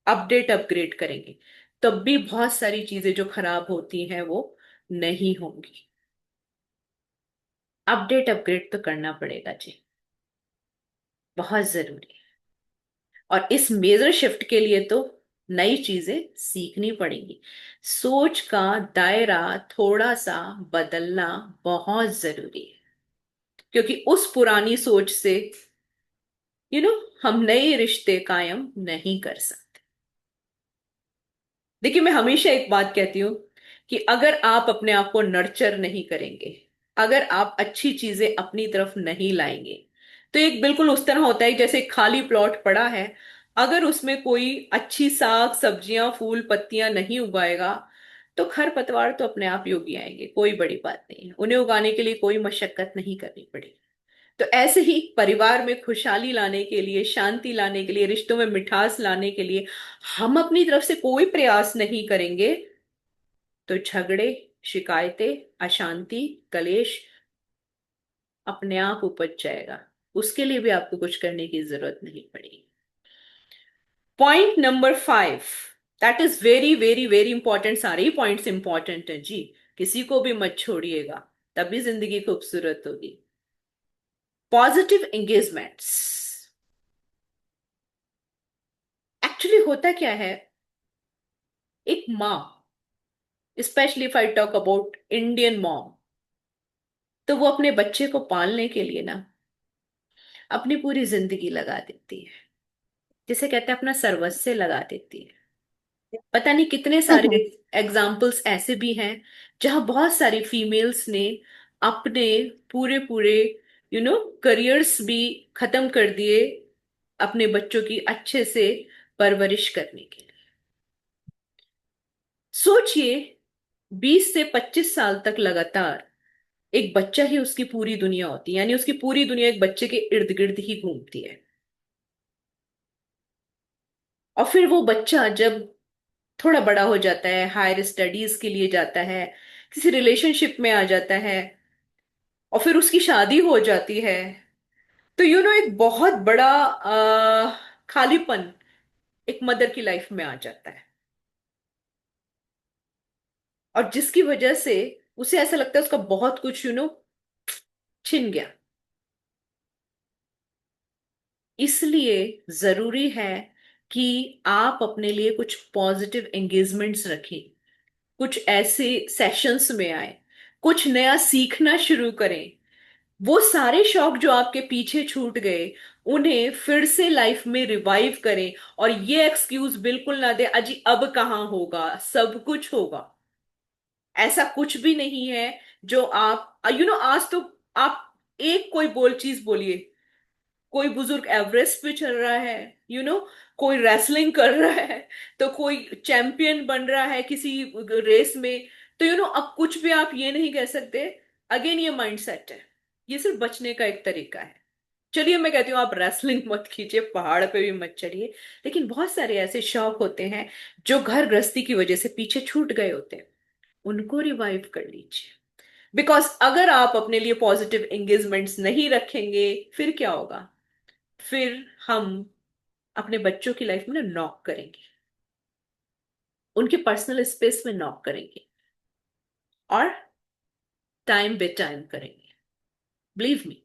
अपडेट अपग्रेड करेंगे, तब भी बहुत सारी चीजें जो खराब होती हैं वो नहीं होंगी। अपडेट अपग्रेड तो करना पड़ेगा जी, बहुत जरूरी है। और इस मेजर शिफ्ट के लिए तो नई चीजें सीखनी पड़ेंगी। सोच का दायरा थोड़ा सा बदलना बहुत जरूरी है, क्योंकि उस पुरानी सोच से यू नो हम नए रिश्ते कायम नहीं कर सकते। देखिए, मैं हमेशा एक बात कहती हूँ कि अगर आप अपने आप को नर्चर नहीं करेंगे, अगर आप अच्छी चीजें अपनी तरफ नहीं लाएंगे, तो एक बिल्कुल उस तरह होता है जैसे एक खाली प्लॉट पड़ा है, अगर उसमें कोई अच्छी साग सब्जियां फूल पत्तियां नहीं उगाएगा, तो खरपतवार तो अपने आप ही उग आएंगे, कोई बड़ी बात नहीं है, उन्हें उगाने के लिए कोई मशक्कत नहीं करनी पड़ेगी। तो ऐसे ही परिवार में खुशहाली लाने के लिए, शांति लाने के लिए, रिश्तों में मिठास लाने के लिए हम अपनी तरफ से कोई प्रयास नहीं करेंगे, तो झगड़े, शिकायतें, अशांति, कलेश अपने आप उपज जाएगा। उसके लिए भी आपको कुछ करने की जरूरत नहीं पड़ेगी। Point number 5, that is very very very important. सारे ही पॉइंट्स इंपॉर्टेंट हैं जी, किसी को भी मत छोड़िएगा, तभी जिंदगी खूबसूरत होगी। Positive engagements. एक्चुअली होता क्या है, एक माँ, specially if I talk about Indian mom, तो वो अपने बच्चे को पालने के लिए ना अपनी पूरी जिंदगी लगा देती है, जिसे कहते हैं अपना सर्वस्व लगा देती है। पता नहीं कितने सारे एग्जाम्पल्स ऐसे भी हैं जहां बहुत सारी फीमेल्स ने अपने पूरे पूरे करियर्स भी खत्म कर दिए अपने बच्चों की अच्छे से परवरिश करने के लिए। सोचिए, 20 से 25 साल तक लगातार एक बच्चा ही उसकी पूरी दुनिया होती है, यानी उसकी पूरी दुनिया एक बच्चे के इर्द गिर्द ही घूमती है। और फिर वो बच्चा जब थोड़ा बड़ा हो जाता है, हायर स्टडीज के लिए जाता है, किसी रिलेशनशिप में आ जाता है, और फिर उसकी शादी हो जाती है, तो एक बहुत बड़ा खालीपन एक मदर की लाइफ में आ जाता है, और जिसकी वजह से उसे ऐसा लगता है उसका बहुत कुछ छिन गया। इसलिए जरूरी है कि आप अपने लिए कुछ पॉजिटिव एंगेजमेंट्स रखें, कुछ ऐसे सेशंस में आए, कुछ नया सीखना शुरू करें। वो सारे शौक जो आपके पीछे छूट गए, उन्हें फिर से लाइफ में रिवाइव करें। और ये एक्सक्यूज बिल्कुल ना दे, अजी अब कहाँ होगा, सब कुछ होगा। ऐसा कुछ भी नहीं है जो आप आज तो आप एक कोई बोल चीज बोलिए, कोई बुजुर्ग एवरेस्ट पे चल रहा है, कोई रेसलिंग कर रहा है, तो कोई चैंपियन बन रहा है किसी रेस में, तो अब कुछ भी आप ये नहीं कह सकते। अगेन ये माइंडसेट है, ये सिर्फ बचने का एक तरीका है। चलिए, मैं कहती हूँ आप रेसलिंग मत कीजिए, पहाड़ पे भी मत चढ़िए, लेकिन बहुत सारे ऐसे शौक होते हैं जो घर गृहस्थी की वजह से पीछे छूट गए होते हैं, उनको रिवाइव कर लीजिए। बिकॉज अगर आप अपने लिए पॉजिटिव एंगेजमेंट्स नहीं रखेंगे, फिर क्या होगा? फिर हम अपने बच्चों की लाइफ में ना नॉक करेंगे, उनके पर्सनल स्पेस में नॉक करेंगे, और टाइम बे टाइम करेंगे। बिलीव मी,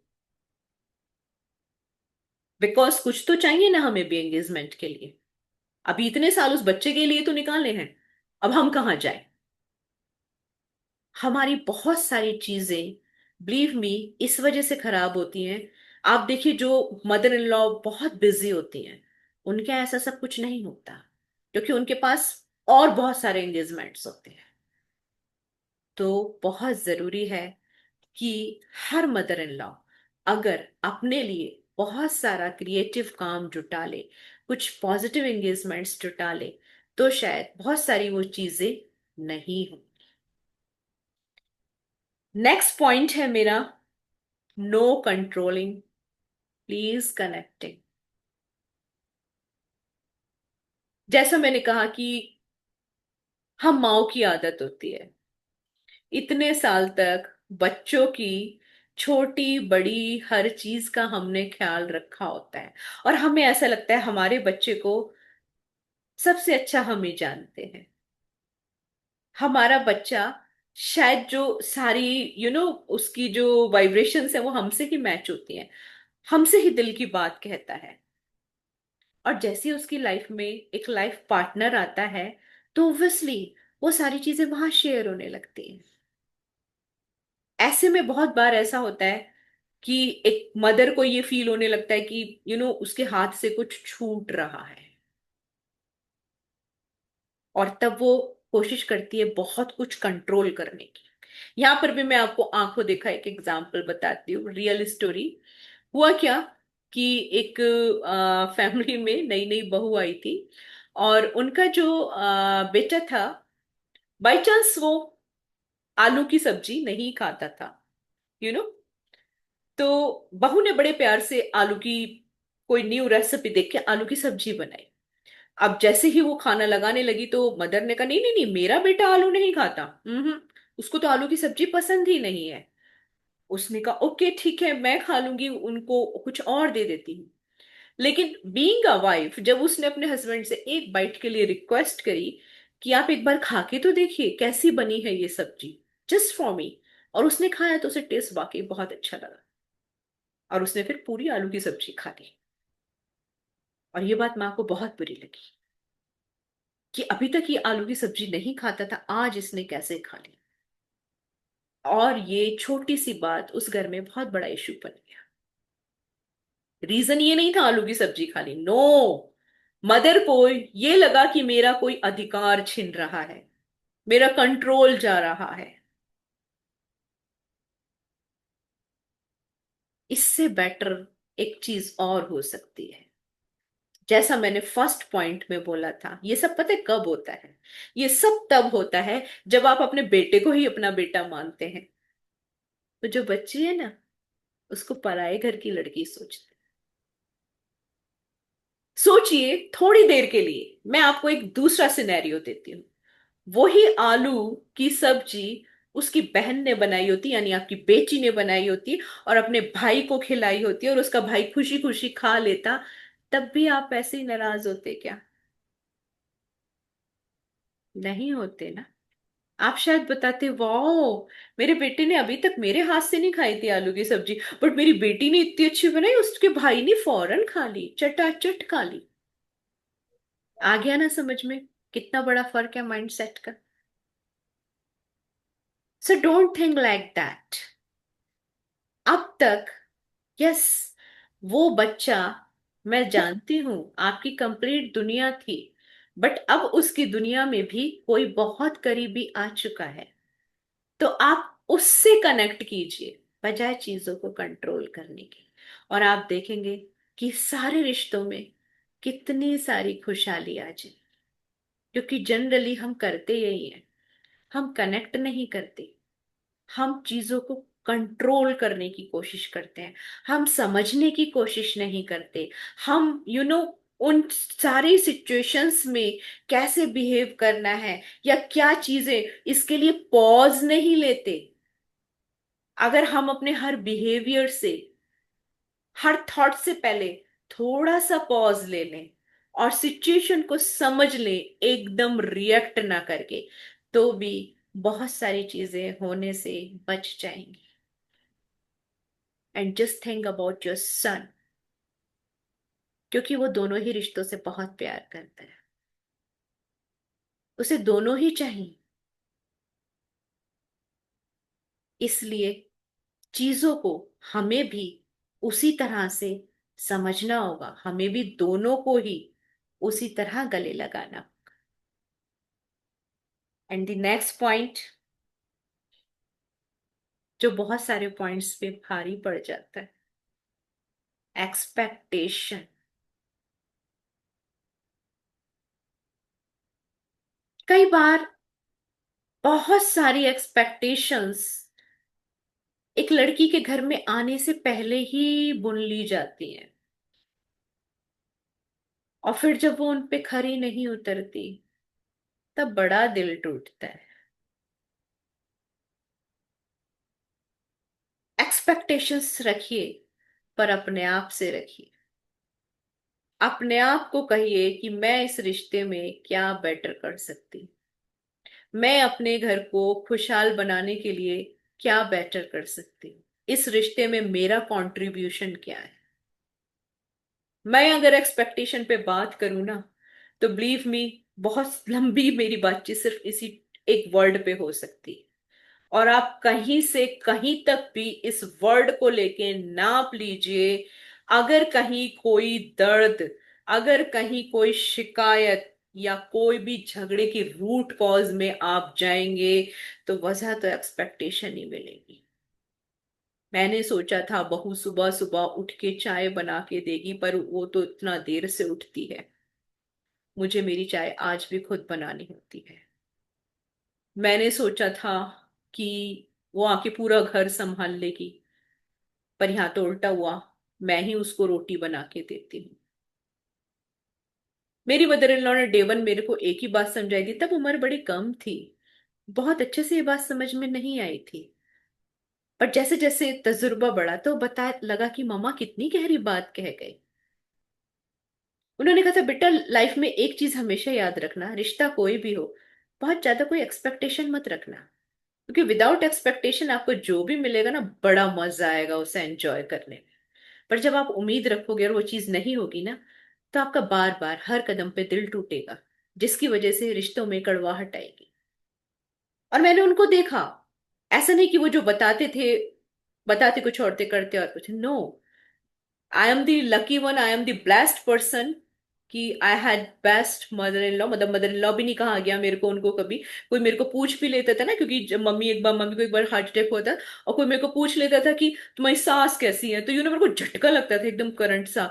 बिकॉज कुछ तो चाहिए ना हमें भी एंगेजमेंट के लिए। अभी इतने साल उस बच्चे के लिए तो निकाले हैं, अब हम कहाँ जाएं? हमारी बहुत सारी चीजें, बिलीव मी, इस वजह से खराब होती हैं। आप देखिए, जो मदर इन लॉ बहुत बिजी होती हैं, उनके यहाँ ऐसा सब कुछ नहीं होता, क्योंकि उनके पास और बहुत सारे एंगेजमेंट्स होते हैं। तो बहुत जरूरी है कि हर मदर इन लॉ अगर अपने लिए बहुत सारा क्रिएटिव काम जुटा ले, कुछ पॉजिटिव एंगेजमेंट्स जुटा ले, तो शायद बहुत सारी वो चीजें नहीं हो। नेक्स्ट पॉइंट है मेरा, नो कंट्रोलिंग, प्लीज कनेक्टिंग। जैसा मैंने कहा कि हम माओ की आदत होती है इतने साल तक बच्चों की छोटी बड़ी हर चीज का हमने ख्याल रखा होता है, और हमें ऐसा लगता है हमारे बच्चे को सबसे अच्छा हम ही जानते हैं। हमारा बच्चा शायद जो सारी उसकी जो वाइब्रेशंस है वो हमसे ही मैच होती हैं, हमसे ही दिल की बात कहता है। और जैसे ही उसकी लाइफ में एक लाइफ पार्टनर आता है, तो ऑब्वियसली वो सारी चीजें वहां शेयर होने लगती हैं। ऐसे में बहुत बार ऐसा होता है कि एक मदर को ये फील होने लगता है कि उसके हाथ से कुछ छूट रहा है, और तब वो कोशिश करती है बहुत कुछ कंट्रोल करने की। यहाँ पर भी मैं आपको आंखों देखा एक एग्जांपल बताती हूँ, रियल स्टोरी। हुआ क्या कि एक फैमिली में नई नई बहू आई थी, और उनका जो बेटा था, बाय चांस वो आलू की सब्जी नहीं खाता था। यू नो तो बहू ने बड़े प्यार से आलू की कोई न्यू रेसिपी देख के आलू की सब्जी बनाई। अब जैसे ही वो खाना लगाने लगी तो मदर ने कहा, नहीं नहीं नहीं, मेरा बेटा आलू नहीं खाता। उसको तो आलू की सब्जी पसंद ही नहीं है। उसने कहा ओके ठीक है, मैं खा लूंगी, उनको कुछ और दे देती हूँ। लेकिन बीइंग अ वाइफ, जब उसने अपने हस्बैंड से एक बाइट के लिए रिक्वेस्ट करी कि आप एक बार खा के तो देखिए कैसी बनी है ये सब्जी, जस्ट फॉर मी, और उसने खाया तो उसे टेस्ट वाकई बहुत अच्छा लगा, और उसने फिर पूरी आलू की सब्जी खा ली। और ये बात माँ को बहुत बुरी लगी कि अभी तक ये आलू की सब्जी नहीं खाता था, आज इसने कैसे खा ली। और ये छोटी सी बात उस घर में बहुत बड़ा इशू बन गया। रीजन ये नहीं था आलू की सब्जी खानी, नो, मदर को ये लगा कि मेरा कोई अधिकार छिन रहा है, मेरा कंट्रोल जा रहा है। इससे बेटर एक चीज और हो सकती है। जैसा मैंने फर्स्ट पॉइंट में बोला था, ये सब पता है कब होता है? ये सब तब होता है जब आप अपने बेटे को ही अपना बेटा मानते हैं। तो जो बच्ची है ना, उसको पराये घर की लड़की सोचते। सोचिए थोड़ी देर के लिए, मैं आपको एक दूसरा सिनेरियो देती हूँ। वही आलू की सब्जी उसकी बहन ने बनाई होती, यानी आपकी बेटी ने बनाई होती, और अपने भाई को खिलाई होती, और उसका भाई खुशी खुशी खा लेता, तब भी आप ऐसे ही नाराज होते क्या? नहीं होते ना। आप शायद बताते, वाओ, मेरे बेटे ने अभी तक मेरे हाथ से नहीं खाई थी आलू की सब्जी, बट मेरी बेटी ने इतनी अच्छी बनाई, उसके भाई ने फौरन खा ली, चटाचट खा ली। आ गया ना समझ में कितना बड़ा फर्क है माइंडसेट का? So don't think like that. अब तक, यस, वो बच्चा, मैं जानती हूं आपकी कंप्लीट दुनिया थी, बट अब उसकी दुनिया में भी कोई बहुत करीबी आ चुका है। तो आप उससे कनेक्ट कीजिए बजाय चीजों को कंट्रोल करने के, और आप देखेंगे कि सारे रिश्तों में कितनी सारी खुशहाली आ जाए। क्योंकि जनरली हम करते यही है, हम कनेक्ट नहीं करते, हम चीजों को कंट्रोल करने की कोशिश करते हैं, हम समझने की कोशिश नहीं करते। हम उन सारी सिचुएशंस में कैसे बिहेव करना है या क्या चीजें, इसके लिए पॉज नहीं लेते। अगर हम अपने हर बिहेवियर से, हर थॉट से पहले थोड़ा सा पॉज ले लें और सिचुएशन को समझ लें, एकदम रिएक्ट ना करके, तो भी बहुत सारी चीजें होने से बच जाएंगी। And just think about your son, क्योंकि वो दोनों ही रिश्तों से बहुत प्यार करता है, उसे दोनों ही चाहिए। इसलिए चीजों को हमें भी उसी तरह से समझना होगा, हमें भी दोनों को ही उसी तरह गले लगाना। एंड द नेक्स्ट पॉइंट, जो बहुत सारे पॉइंट्स पे भारी पड़ जाता है, एक्सपेक्टेशन। कई बार बहुत सारी एक्सपेक्टेशंस एक लड़की के घर में आने से पहले ही बुन ली जाती हैं, और फिर जब वो उन पे खरी नहीं उतरती तब बड़ा दिल टूटता है। एक्सपेक्टेशंस रखिए, पर अपने आप से रखिए। अपने आप को कहिए कि मैं इस रिश्ते में क्या बेटर कर सकती, मैं अपने घर को खुशहाल बनाने के लिए क्या बेटर कर सकती हूँ, इस रिश्ते में मेरा कंट्रीब्यूशन क्या है। मैं अगर एक्सपेक्टेशन पे बात करूँ ना, तो बिलीव मी, बहुत लंबी मेरी बातचीत सिर्फ इसी एक वर्ड पे हो सकती है। और आप कहीं से कहीं तक भी इस वर्ड को लेके नाप लीजिए। अगर कहीं कोई दर्द, अगर कहीं कोई शिकायत या कोई भी झगड़े की रूट कॉज में आप जाएंगे, तो वजह तो एक्सपेक्टेशन ही मिलेगी। मैंने सोचा था बहू सुबह सुबह उठ के चाय बना के देगी, पर वो तो इतना देर से उठती है। मुझे मेरी चाय आज भी खुद बनानी होती है। मैंने सोचा था कि वो आके पूरा घर संभाल लेगी, पर यहाँ तो उल्टा हुआ। मैं ही उसको रोटी बना के देती हूँ। मेरी मदर इन लॉ ने डे वन मेरे को एक ही बात समझाई थी, तब उम्र बड़ी कम थी, बहुत अच्छे से ये बात समझ में नहीं आई थी। पर जैसे जैसे तजुर्बा बढ़ा तो बता लगा कि मम्मा कितनी गहरी बात कह गई। उन्होंने कहा था, बेटा लाइफ में एक चीज हमेशा याद रखना, रिश्ता कोई भी हो, बहुत ज्यादा कोई एक्सपेक्टेशन मत रखना। क्योंकि विदाउट एक्सपेक्टेशन आपको जो भी मिलेगा ना, बड़ा मजा आएगा उसे एंजॉय करने में। पर जब आप उम्मीद रखोगे और वो चीज नहीं होगी ना, तो आपका बार बार हर कदम पे दिल टूटेगा, जिसकी वजह से रिश्तों में कड़वाहट आएगी। और मैंने उनको देखा, ऐसा नहीं कि वो जो बताते थे, बताते कुछ और थे करते और कुछ, no. I am the lucky one, I am the blessed person कि I had best mother in law. मतलब मदर इन लॉ भी नहीं कहा गया मेरे को उनको कभी। कोई मेरे को पूछ भी लेता था ना, क्योंकि जब मम्मी को एक बार हार्ट अटैक हुआ था, और कोई मेरे को पूछ लेता था कि तुम्हारी सास कैसी है, तो यू नो मेरे को झटका लगता था एकदम करंट सा,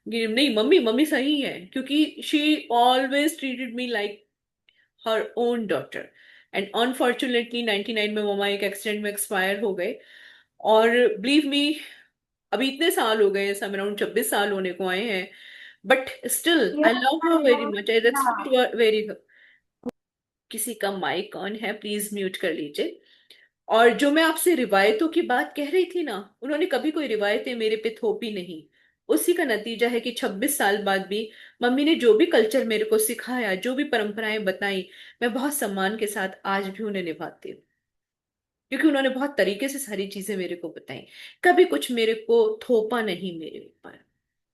कि नहीं मम्मी, मम्मी सही है, क्योंकि she always treated me like her own daughter. And unfortunately 99 में मम्मा एक एक्सीडेंट में एक्सपायर हो गए। और बिलीव मी, अभी इतने साल हो गए, सम अराउंड 26 साल होने को आए हैं, but still I love her very much, I respect very. किसी का माइक ऑन है, प्लीज म्यूट कर लीजिए। और जो मैं आपसे रिवायतों की बात कह रही थी ना, उन्होंने कभी कोई रिवायतें मेरे पे थोपी नहीं। उसी का नतीजा है कि 26 साल बाद भी मम्मी ने जो भी कल्चर मेरे को सिखाया, जो भी परंपराएं बताई, मैं बहुत सम्मान के साथ आज भी उन्हें निभाती हूँ। क्योंकि उन्होंने बहुत तरीके से सारी चीजें मेरे को बताई, कभी कुछ मेरे को थोपा नहीं मेरे ऊपर।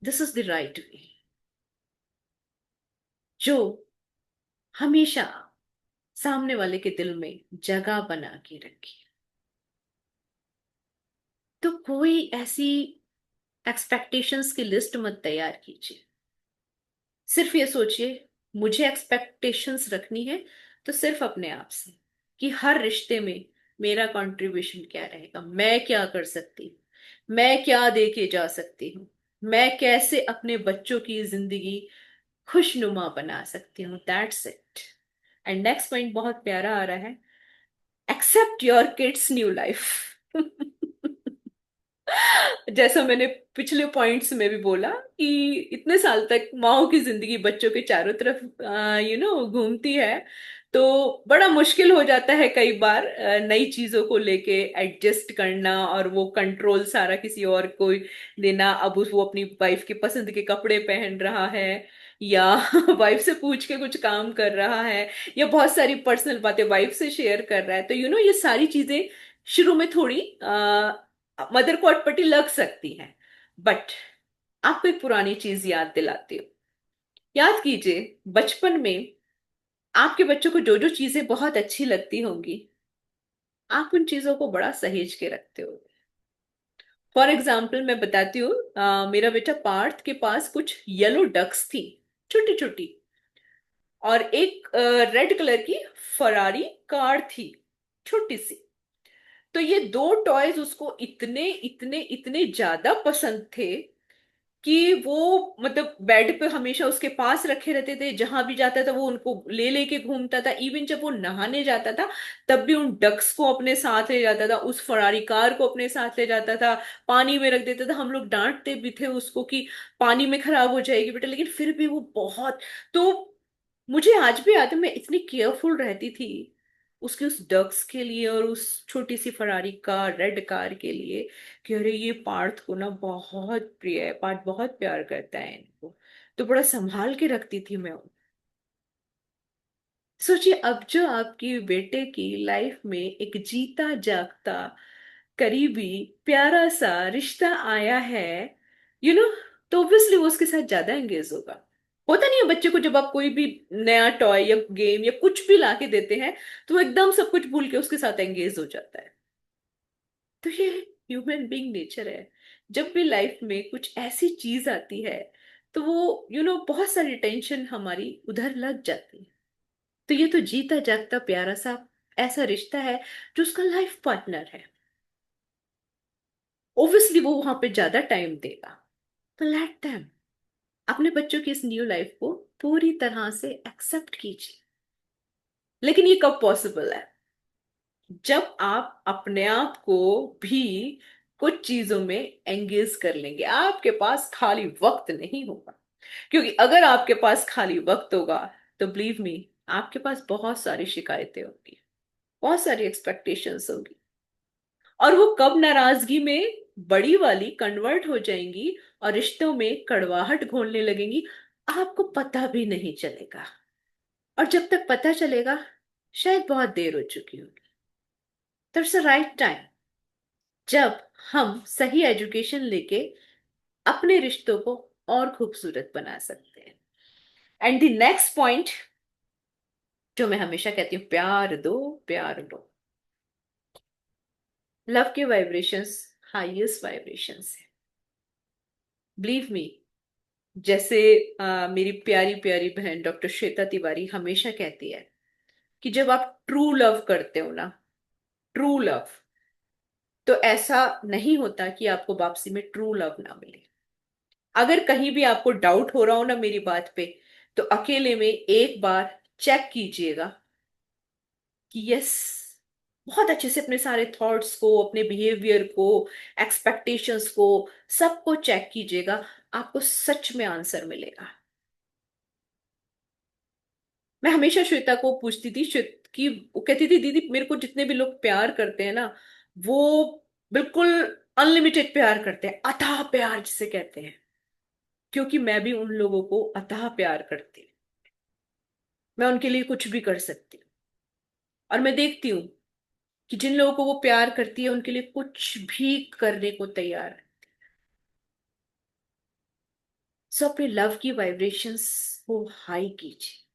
This is the right way, जो हमेशा सामने वाले के दिल में जगह बना के रखी। तो कोई ऐसी एक्सपेक्टेशंस की लिस्ट मत तैयार कीजिए। सिर्फ ये सोचिए, मुझे एक्सपेक्टेशंस रखनी है तो सिर्फ अपने आप से, कि हर रिश्ते में मेरा कंट्रीब्यूशन क्या रहेगा, मैं क्या कर सकती हूँ, मैं क्या दे के जा सकती हूँ, मैं कैसे अपने बच्चों की जिंदगी खुशनुमा बना सकती हूँ। That's it. And next point बहुत प्यारा आ रहा है, accept your kids new life. जैसा मैंने पिछले पॉइंट्स में भी बोला कि इतने साल तक माओ की जिंदगी बच्चों के चारों तरफ घूमती है, तो बड़ा मुश्किल हो जाता है कई बार नई चीजों को लेके एडजस्ट करना, और वो कंट्रोल सारा किसी और को देना। अब वो अपनी वाइफ की पसंद के कपड़े पहन रहा है, या वाइफ से पूछ के कुछ काम कर रहा है, या बहुत सारी पर्सनल बातें वाइफ से शेयर कर रहा है। तो ये सारी चीजें शुरू में थोड़ी मदर को अटपटी लग सकती हैं, बट आपको एक पुरानी चीज याद दिलाती हूँ। याद कीजिए, बचपन में आपके बच्चों को जो जो चीजें बहुत अच्छी लगती होंगी, आप उन चीजों को बड़ा सहेज के रखते हो। फॉर एग्जाम्पल मैं बताती हूँ, मेरा बेटा पार्थ के पास कुछ येलो डक्स थी, छोटी छोटी। और एक रेड कलर की फरारी कार थी, छोटी सी। तो ये दो टॉयज उसको इतने इतने इतने ज्यादा पसंद थे कि वो मतलब बेड पे हमेशा उसके पास रखे रहते थे, जहां भी जाता था वो उनको ले लेके घूमता था। इवन जब वो नहाने जाता था तब भी उन डक्स को अपने साथ ले जाता था, उस फरारी कार को अपने साथ ले जाता था, पानी में रख देता था। हम लोग डांटते भी थे उसको कि पानी में खराब हो जाएगी बेटा, लेकिन फिर भी वो बहुत। तो मुझे आज भी याद है, मैं इतनी केयरफुल रहती थी उसके उस डक्स के लिए और उस छोटी सी फरारी कार, रेड कार के लिए, कि अरे ये पार्थ को ना बहुत प्रिय है, पार्थ बहुत प्यार करता है इनको। तो बड़ा संभाल के रखती थी मैं उनको। सोचिए, अब जो आपकी बेटे की लाइफ में एक जीता जागता करीबी प्यारा सा रिश्ता आया है, यू नो, तो ऑब्वियसली वो उसके साथ ज्यादा एंगेज होगा। होता नहीं है बच्चे को, जब आप कोई भी नया टॉय या गेम या कुछ भी लाके देते हैं तो वो एकदम सब कुछ भूल के उसके साथ एंगेज हो जाता है। तो ये ह्यूमन बीइंग नेचर है। जब भी लाइफ में कुछ ऐसी चीज आती है तो वो बहुत सारी टेंशन हमारी उधर लग जाती है। तो ये तो जीता जागता प्यारा सा ऐसा रिश्ता है जो उसका लाइफ पार्टनर है। ओब्वियसली वो वहां पे ज्यादा टाइम देगा। तो लेट देम, अपने बच्चों की इस न्यू लाइफ को पूरी तरह से एक्सेप्ट कीजिए। लेकिन ये कब पॉसिबल है? जब आप अपने आप को भी कुछ चीजों में एंगेज कर लेंगे। आपके पास खाली वक्त नहीं होगा, क्योंकि अगर आपके पास खाली वक्त होगा तो बिलीव मी, आपके पास बहुत सारी शिकायतें होंगी, बहुत सारी एक्सपेक्टेशंस होगी, और वो कब नाराजगी में बड़ी वाली कन्वर्ट हो जाएंगी और रिश्तों में कड़वाहट घोलने लगेंगी, आपको पता भी नहीं चलेगा। और जब तक पता चलेगा शायद बहुत देर हो चुकी होगी। दैट्स द राइट टाइम, जब हम सही एजुकेशन लेके अपने रिश्तों को और खूबसूरत बना सकते हैं। एंड द नेक्स्ट पॉइंट जो मैं हमेशा कहती हूँ, प्यार दो, प्यार लो। लव के वाइब्रेशंस हाईएस्ट वाइब्रेशंस है, बिलीव मी। जैसे मेरी प्यारी प्यारी बहन डॉक्टर श्वेता तिवारी हमेशा कहती है कि जब आप ट्रू लव करते हो ना, ट्रू लव, तो ऐसा नहीं होता कि आपको वापसी में ट्रू लव ना मिले। अगर कहीं भी आपको डाउट हो रहा हो ना मेरी बात पे, तो अकेले में एक बार चेक कीजिएगा कि यस, बहुत अच्छे से अपने सारे थॉट्स को, अपने बिहेवियर को, एक्सपेक्टेशंस को, सबको चेक कीजिएगा। आपको सच में आंसर मिलेगा। मैं हमेशा श्वेता को पूछती थी, कि वो कहती थी दीदी मेरे को जितने भी लोग प्यार करते हैं ना, वो बिल्कुल अनलिमिटेड प्यार करते हैं, अथाह प्यार जिसे कहते हैं। क्योंकि मैं भी उन लोगों को अथाह प्यार करती हूँ, मैं उनके लिए कुछ भी कर सकती हूँ। और मैं देखती हूँ कि जिन लोगों को वो प्यार करती है उनके लिए कुछ भी करने को तैयार है। सो अपने लव की वाइब्रेशंस को हाई कीजिए।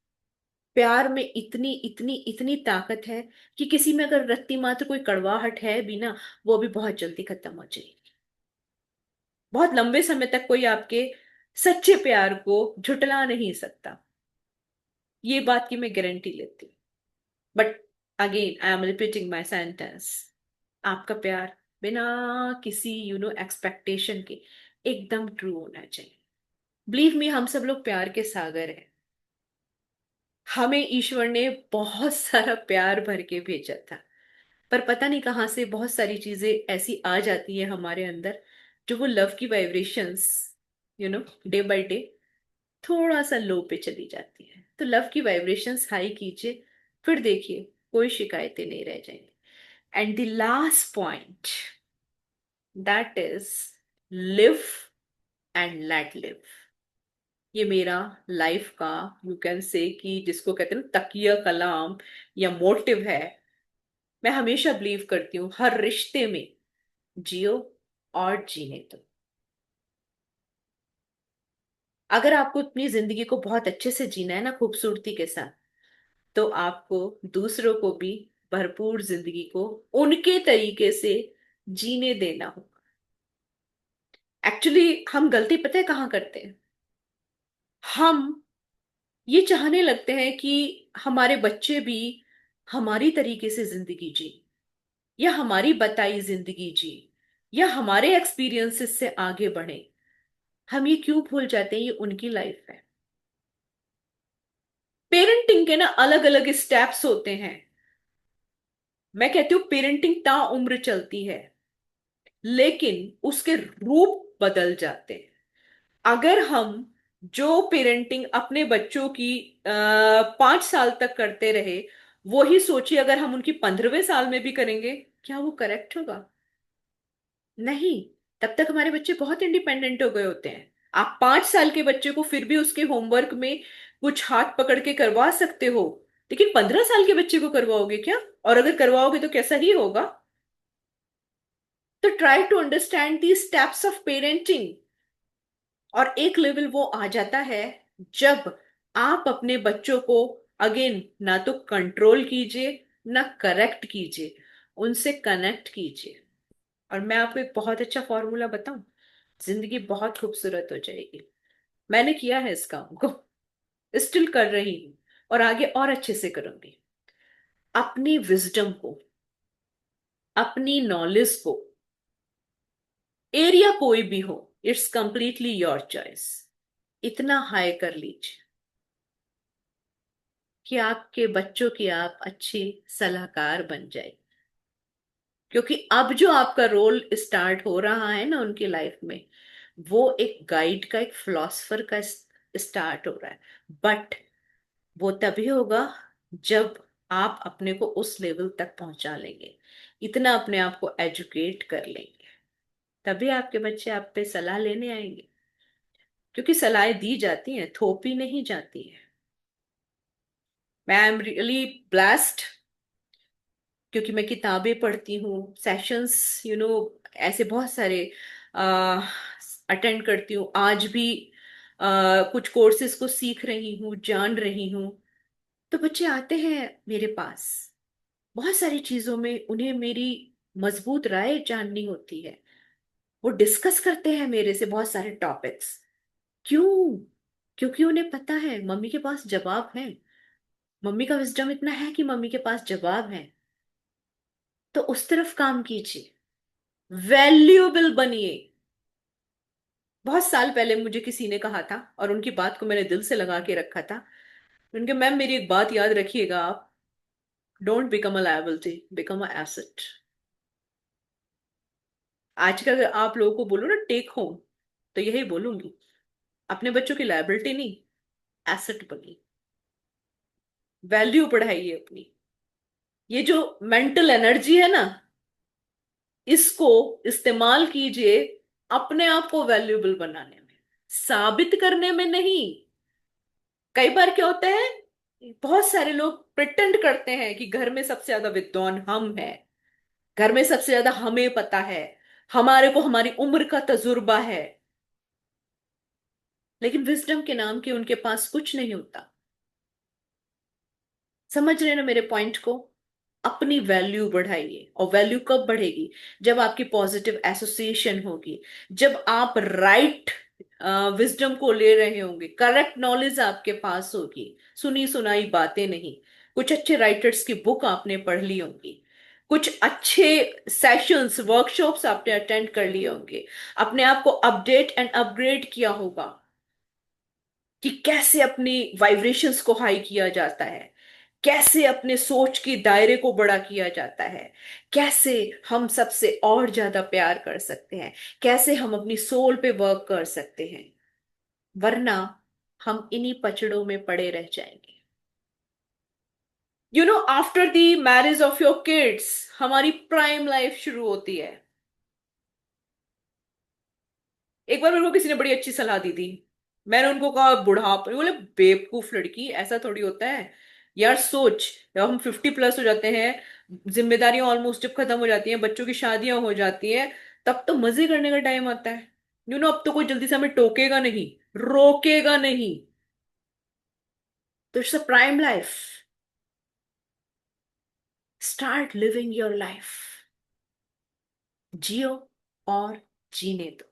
प्यार में इतनी इतनी इतनी ताकत है कि किसी में अगर रत्ती मात्र कोई कड़वाहट है भी ना, वो भी बहुत जल्दी खत्म हो जाएगी। बहुत लंबे समय तक कोई आपके सच्चे प्यार को झुटला नहीं सकता, ये बात की मैं गारंटी लेती हूँ। But again I am repeating my sentence, आपका प्यार बिना किसी एक्सपेक्टेशन के एकदम ट्रू होना चाहिए। बिलीव मी, हम सब लोग प्यार के सागर हैं। हमें ईश्वर ने बहुत सारा प्यार भर के भेजा था, पर पता नहीं कहाँ से बहुत सारी चीजें ऐसी आ जाती है हमारे अंदर, जो वो लव की वाइब्रेशंस डे बाय डे थोड़ा सा लो पे चली जाती है। तो लव की वाइब्रेशंस हाई कीजिए, फिर देखिए कोई शिकायतें नहीं रह जाएंगी। And the last point, that is live and let live. ये मेरा लाइफ का, यू कैन से कि जिसको कहते हैं ना तकिया कलाम या मोटिव है। मैं हमेशा बिलीव करती हूँ हर रिश्ते में जियो और जीने दो। अगर आपको अपनी जिंदगी को बहुत अच्छे से जीना है ना खूबसूरती के साथ, तो आपको दूसरों को भी भरपूर जिंदगी को उनके तरीके से जीने देना होगा। एक्चुअली हम गलती पता है कहाँ करते हैं? हम ये चाहने लगते हैं कि हमारे बच्चे भी हमारी तरीके से जिंदगी जी, या हमारी बताई जिंदगी जी, या हमारे एक्सपीरियंसेस से आगे बढ़े। हम ये क्यों भूल जाते हैं ये उनकी लाइफ है। पेरेंटिंग के ना अलग अलग स्टेप्स होते हैं। मैं कहती हूँ पेरेंटिंग ता उम्र चलती है, लेकिन उसके रूप बदल जाते हैं। अगर हम जो पेरेंटिंग अपने बच्चों की 5 साल तक करते रहे, वही सोचिए अगर हम उनकी 15वें साल में भी करेंगे, क्या वो करेक्ट होगा? नहीं। तब तक हमारे बच्चे बहुत इंडिपेंडेंट हो गए होते हैं। आप 5 साल के बच्चे को फिर भी उसके होमवर्क में कुछ हाथ पकड़ के करवा सकते हो, लेकिन 15 साल के बच्चे को करवाओगे क्या? और अगर करवाओगे तो कैसा ही होगा? तो try to understand the steps of parenting. और एक लेवल वो आ जाता है जब आप अपने बच्चों को अगेन ना तो कंट्रोल कीजिए, ना करेक्ट कीजिए, उनसे कनेक्ट कीजिए। और मैं आपको एक बहुत अच्छा फॉर्मूला बताऊं, जिंदगी बहुत खूबसूरत हो जाएगी। मैंने किया है इस काम को, स्टिल कर रही हूं, और आगे और अच्छे से करूंगी। अपनी विजडम को, अपनी नॉलेज को, एरिया कोई भी हो, इट्स कंप्लीटली योर चॉइस, इतना हाई कर लीजिए कि आपके बच्चों की आप अच्छी सलाहकार बन जाए। क्योंकि अब जो आपका रोल स्टार्ट हो रहा है ना उनकी लाइफ में, वो एक गाइड का, एक फिलोसफर का स्टार्ट हो रहा है। बट वो तभी होगा जब आप अपने को उस लेवल तक पहुंचा लेंगे, इतना अपने आप को एजुकेट कर लेंगे, तभी आपके बच्चे आप पे सलाह लेने आएंगे। क्योंकि सलाहें दी जाती हैं, थोपी नहीं जाती है। मैं आई एम रियली ब्लेस्ड, क्योंकि मैं किताबें पढ़ती हूँ, सेशंस ऐसे बहुत सारे अटेंड करती हूँ। आज भी कुछ कोर्सेज को सीख रही हूँ, जान रही हूँ। तो बच्चे आते हैं मेरे पास, बहुत सारी चीजों में उन्हें मेरी मजबूत राय जाननी होती है। वो डिस्कस करते हैं मेरे से बहुत सारे टॉपिक्स। क्यों? क्योंकि उन्हें पता है मम्मी के पास जवाब है। मम्मी का विजडम इतना है कि मम्मी के पास जवाब है। तो उस तरफ काम कीजिए, वैल्यूएबल बनिए। बहुत साल पहले मुझे किसी ने कहा था, और उनकी बात को मैंने दिल से लगा के रखा था। उनके, मैम मेरी एक बात याद रखिएगा आप, don't become a liability, become a asset. आज का अगर आप लोगों को बोलो ना टेक होम, तो यही बोलूंगी, अपने बच्चों की लायबिलिटी नहीं, एसेट बनिए। वैल्यू बढ़ाइए अपनी। ये जो मेंटल एनर्जी है ना, इसको इस्तेमाल कीजिए अपने आप को वैल्यूएबल बनाने में, साबित करने में नहीं। कई बार क्या होता है, बहुत सारे लोग प्रिटेंड करते हैं कि घर में सबसे ज्यादा विद्वान हम हैं, घर में सबसे ज्यादा हमें पता है, हमारे को हमारी उम्र का तजुर्बा है। लेकिन विजडम के नाम के उनके पास कुछ नहीं होता। समझ रहे हैं ना मेरे पॉइंट को? अपनी वैल्यू बढ़ाइए। और वैल्यू कब बढ़ेगी? जब आपकी पॉजिटिव एसोसिएशन होगी, जब आप राइट विजडम को ले रहे होंगे, करेक्ट नॉलेज आपके पास होगी, सुनी सुनाई बातें नहीं। कुछ अच्छे राइटर्स की बुक आपने पढ़ ली होंगी, कुछ अच्छे सेशंस, वर्कशॉप्स आपने अटेंड कर लिए होंगे, अपने आप को अपडेट एंड अपग्रेड किया होगा कि कैसे अपनी वाइब्रेशंस को हाई किया जाता है, कैसे अपने सोच के दायरे को बड़ा किया जाता है, कैसे हम सबसे और ज्यादा प्यार कर सकते हैं, कैसे हम अपनी सोल पे वर्क कर सकते हैं। वरना हम इन्हीं पचड़ों में पड़े रह जाएंगे। After the marriage of your kids हमारी प्राइम लाइफ शुरू होती है। एक बार मेरे को किसी ने बड़ी अच्छी सलाह दी थी। मैंने उनको कहा बुढ़ापे, बोले बेवकूफ लड़की, ऐसा थोड़ी होता है यार। सोच, जब हम 50+ हो जाते हैं, जिम्मेदारियां ऑलमोस्ट जब खत्म हो जाती हैं, बच्चों की शादियां हो जाती हैं, तब तो मजे करने का टाइम आता है। अब तो कोई जल्दी से हमें टोकेगा नहीं, रोकेगा नहीं। तो it's a prime life. Start living your life. जियो और जीने दो।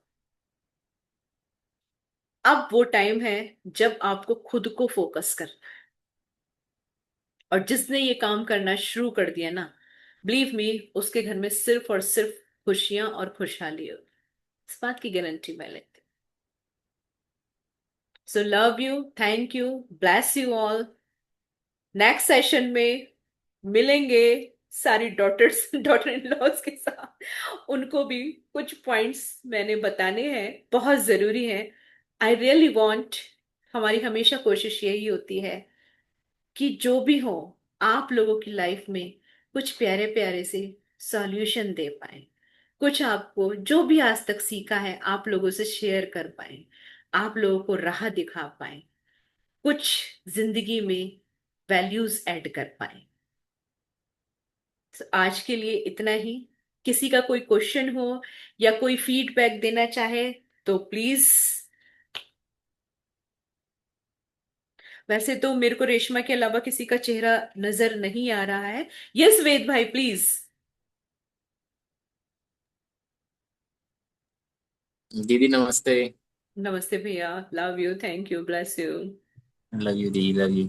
अब वो टाइम है जब आपको खुद को फोकस करना है। और जिसने ये काम करना शुरू कर दिया ना, बिलीव मी, उसके घर में सिर्फ और सिर्फ खुशियां और खुशहाली होगी। इस बात की गारंटी मैं लेती हूँ। So love you, thank you, bless you all. Next session में मिलेंगे सारी डॉटर्स डॉटर इन लॉज के साथ। उनको भी कुछ पॉइंट्स मैंने बताने हैं, बहुत जरूरी हैं। आई रियली वांट, हमारी हमेशा कोशिश यही होती है कि जो भी हो, आप लोगों की लाइफ में कुछ प्यारे प्यारे से सॉल्यूशन दे पाए। कुछ आपको जो भी आज तक सीखा है आप लोगों से शेयर कर पाए, आप लोगों को राह दिखा पाए, कुछ जिंदगी में वैल्यूज ऐड कर पाए। तो आज के लिए इतना ही। किसी का कोई क्वेश्चन हो या कोई फीडबैक देना चाहे तो प्लीज। वैसे तो मेरे को रेशमा के अलावा किसी का चेहरा नजर नहीं आ रहा है। यस वेद भाई प्लीज। दीदी नमस्ते। नमस्ते भैया, love you, thank you, bless you. Love you the, love you.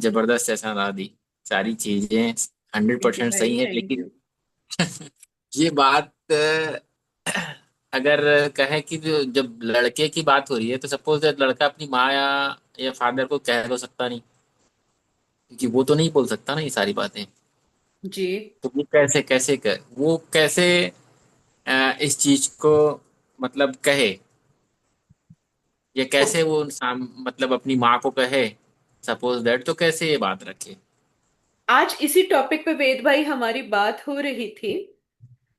जबरदस्त सेशन रहा दी। सारी चीजें 100% थैंक यू भाई, सही है, थैंक लेकिन यू। ये बात अगर कहे कि जो जब लड़के की बात हो रही है तो सपोज लड़का अपनी माँ या फादर को कह तो सकता नहीं, क्योंकि वो तो नहीं बोल सकता ना ये सारी बातें। जी। तो वो कैसे कैसे कर वो कैसे इस चीज को मतलब कहे, या कैसे ओके। वो मतलब अपनी माँ को कहे, सपोज दैट, तो कैसे ये बात रखे। आज इसी टॉपिक पे वेद भाई हमारी बात हो रही थी।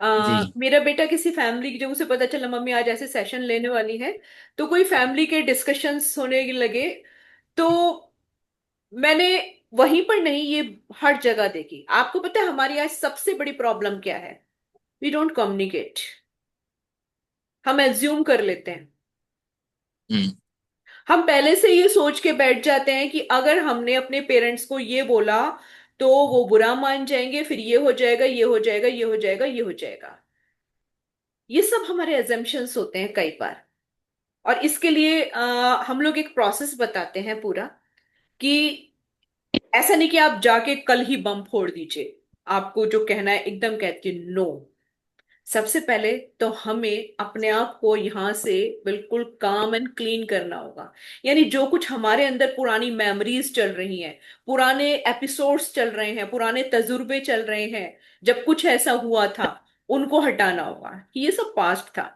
जी। मेरा बेटा किसी फैमिली की, जब उसे पता चला मम्मी आज ऐसे सेशन लेने वाली है, तो कोई फैमिली के डिस्कशंस होने लगे। तो मैंने वहीं पर नहीं, ये हर जगह देखी। आपको पता है हमारी आज सबसे बड़ी प्रॉब्लम क्या है? We don't communicate. हम एज्यूम कर लेते हैं। हम्म। हम पहले से ये सोच के बैठ जाते हैं कि अगर हमने अपने पेरेंट्स को ये बोला तो वो बुरा मान जाएंगे, फिर ये हो जाएगा, ये हो जाएगा, ये हो जाएगा, ये हो जाएगा। ये सब हमारे एजम्पशंस होते हैं कई बार। और इसके लिए हम लोग एक प्रोसेस बताते हैं पूरा, कि ऐसा नहीं कि आप जाके कल ही बम फोड़ दीजिए। आपको जो कहना है एकदम कह के नो। सबसे पहले तो हमें अपने आप को यहां से बिल्कुल काम एंड क्लीन करना होगा। यानी जो कुछ हमारे अंदर पुरानी मेमोरीज चल रही हैं, पुराने एपिसोड्स चल रहे हैं, पुराने तजुर्बे चल रहे हैं, जब कुछ ऐसा हुआ था, उनको हटाना होगा कि ये सब पास्ट था।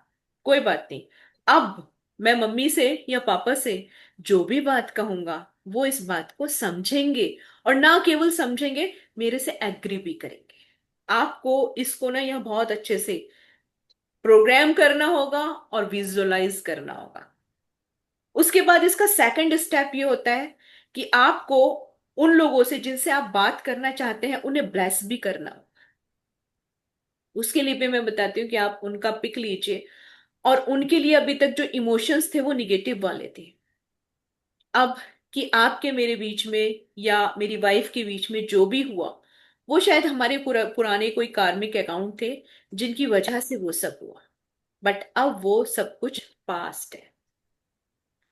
कोई बात नहीं। अब मैं मम्मी से या पापा से जो भी बात कहूंगा, वो इस बात को समझेंगे। और ना केवल समझेंगे, मेरे से एग्री भी करेंगे। आपको इसको ना यह बहुत अच्छे से प्रोग्राम करना होगा और विजुअलाइज करना होगा। उसके बाद इसका सेकंड स्टेप ये होता है कि आपको उन लोगों से जिनसे आप बात करना चाहते हैं उन्हें ब्लेस भी करना होगा। उसके लिए भी मैं बताती हूँ कि आप उनका पिक लीजिए। और उनके लिए अभी तक जो इमोशंस थे वो निगेटिव वाले थे। अब कि आपके मेरे बीच में या मेरी वाइफ के बीच में जो भी हुआ, वो शायद हमारे पुराने कोई कार्मिक अकाउंट थे जिनकी वजह से वो सब हुआ। बट अब वो सब कुछ पास्ट है।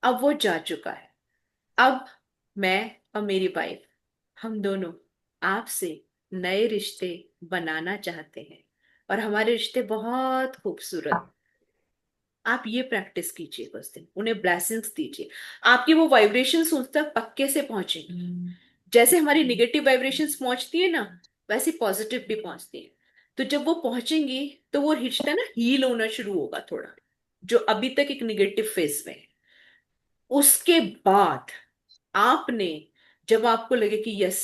अब वो जा चुका है। अब मैं और मेरी वाइफ, हम दोनों आपसे नए रिश्ते बनाना चाहते हैं। और हमारे रिश्ते बहुत खूबसूरत। आप ये प्रैक्टिस कीजिए, कुछ दिन उन्हें ब्लेसिंग्स दीजिए। आपकी वो वाइब्रेशंस उन तक पक्के से पहुंचेंगी। जैसे हमारी निगेटिव वाइब्रेशंस पहुंचती है ना, वैसे पॉजिटिव भी पहुंचती है। तो जब वो पहुंचेंगी तो वो रिश्ता ना हील होना शुरू होगा थोड़ा, जो अभी तक एक निगेटिव फेज में है। उसके बाद आपने, जब आपको लगे कि यस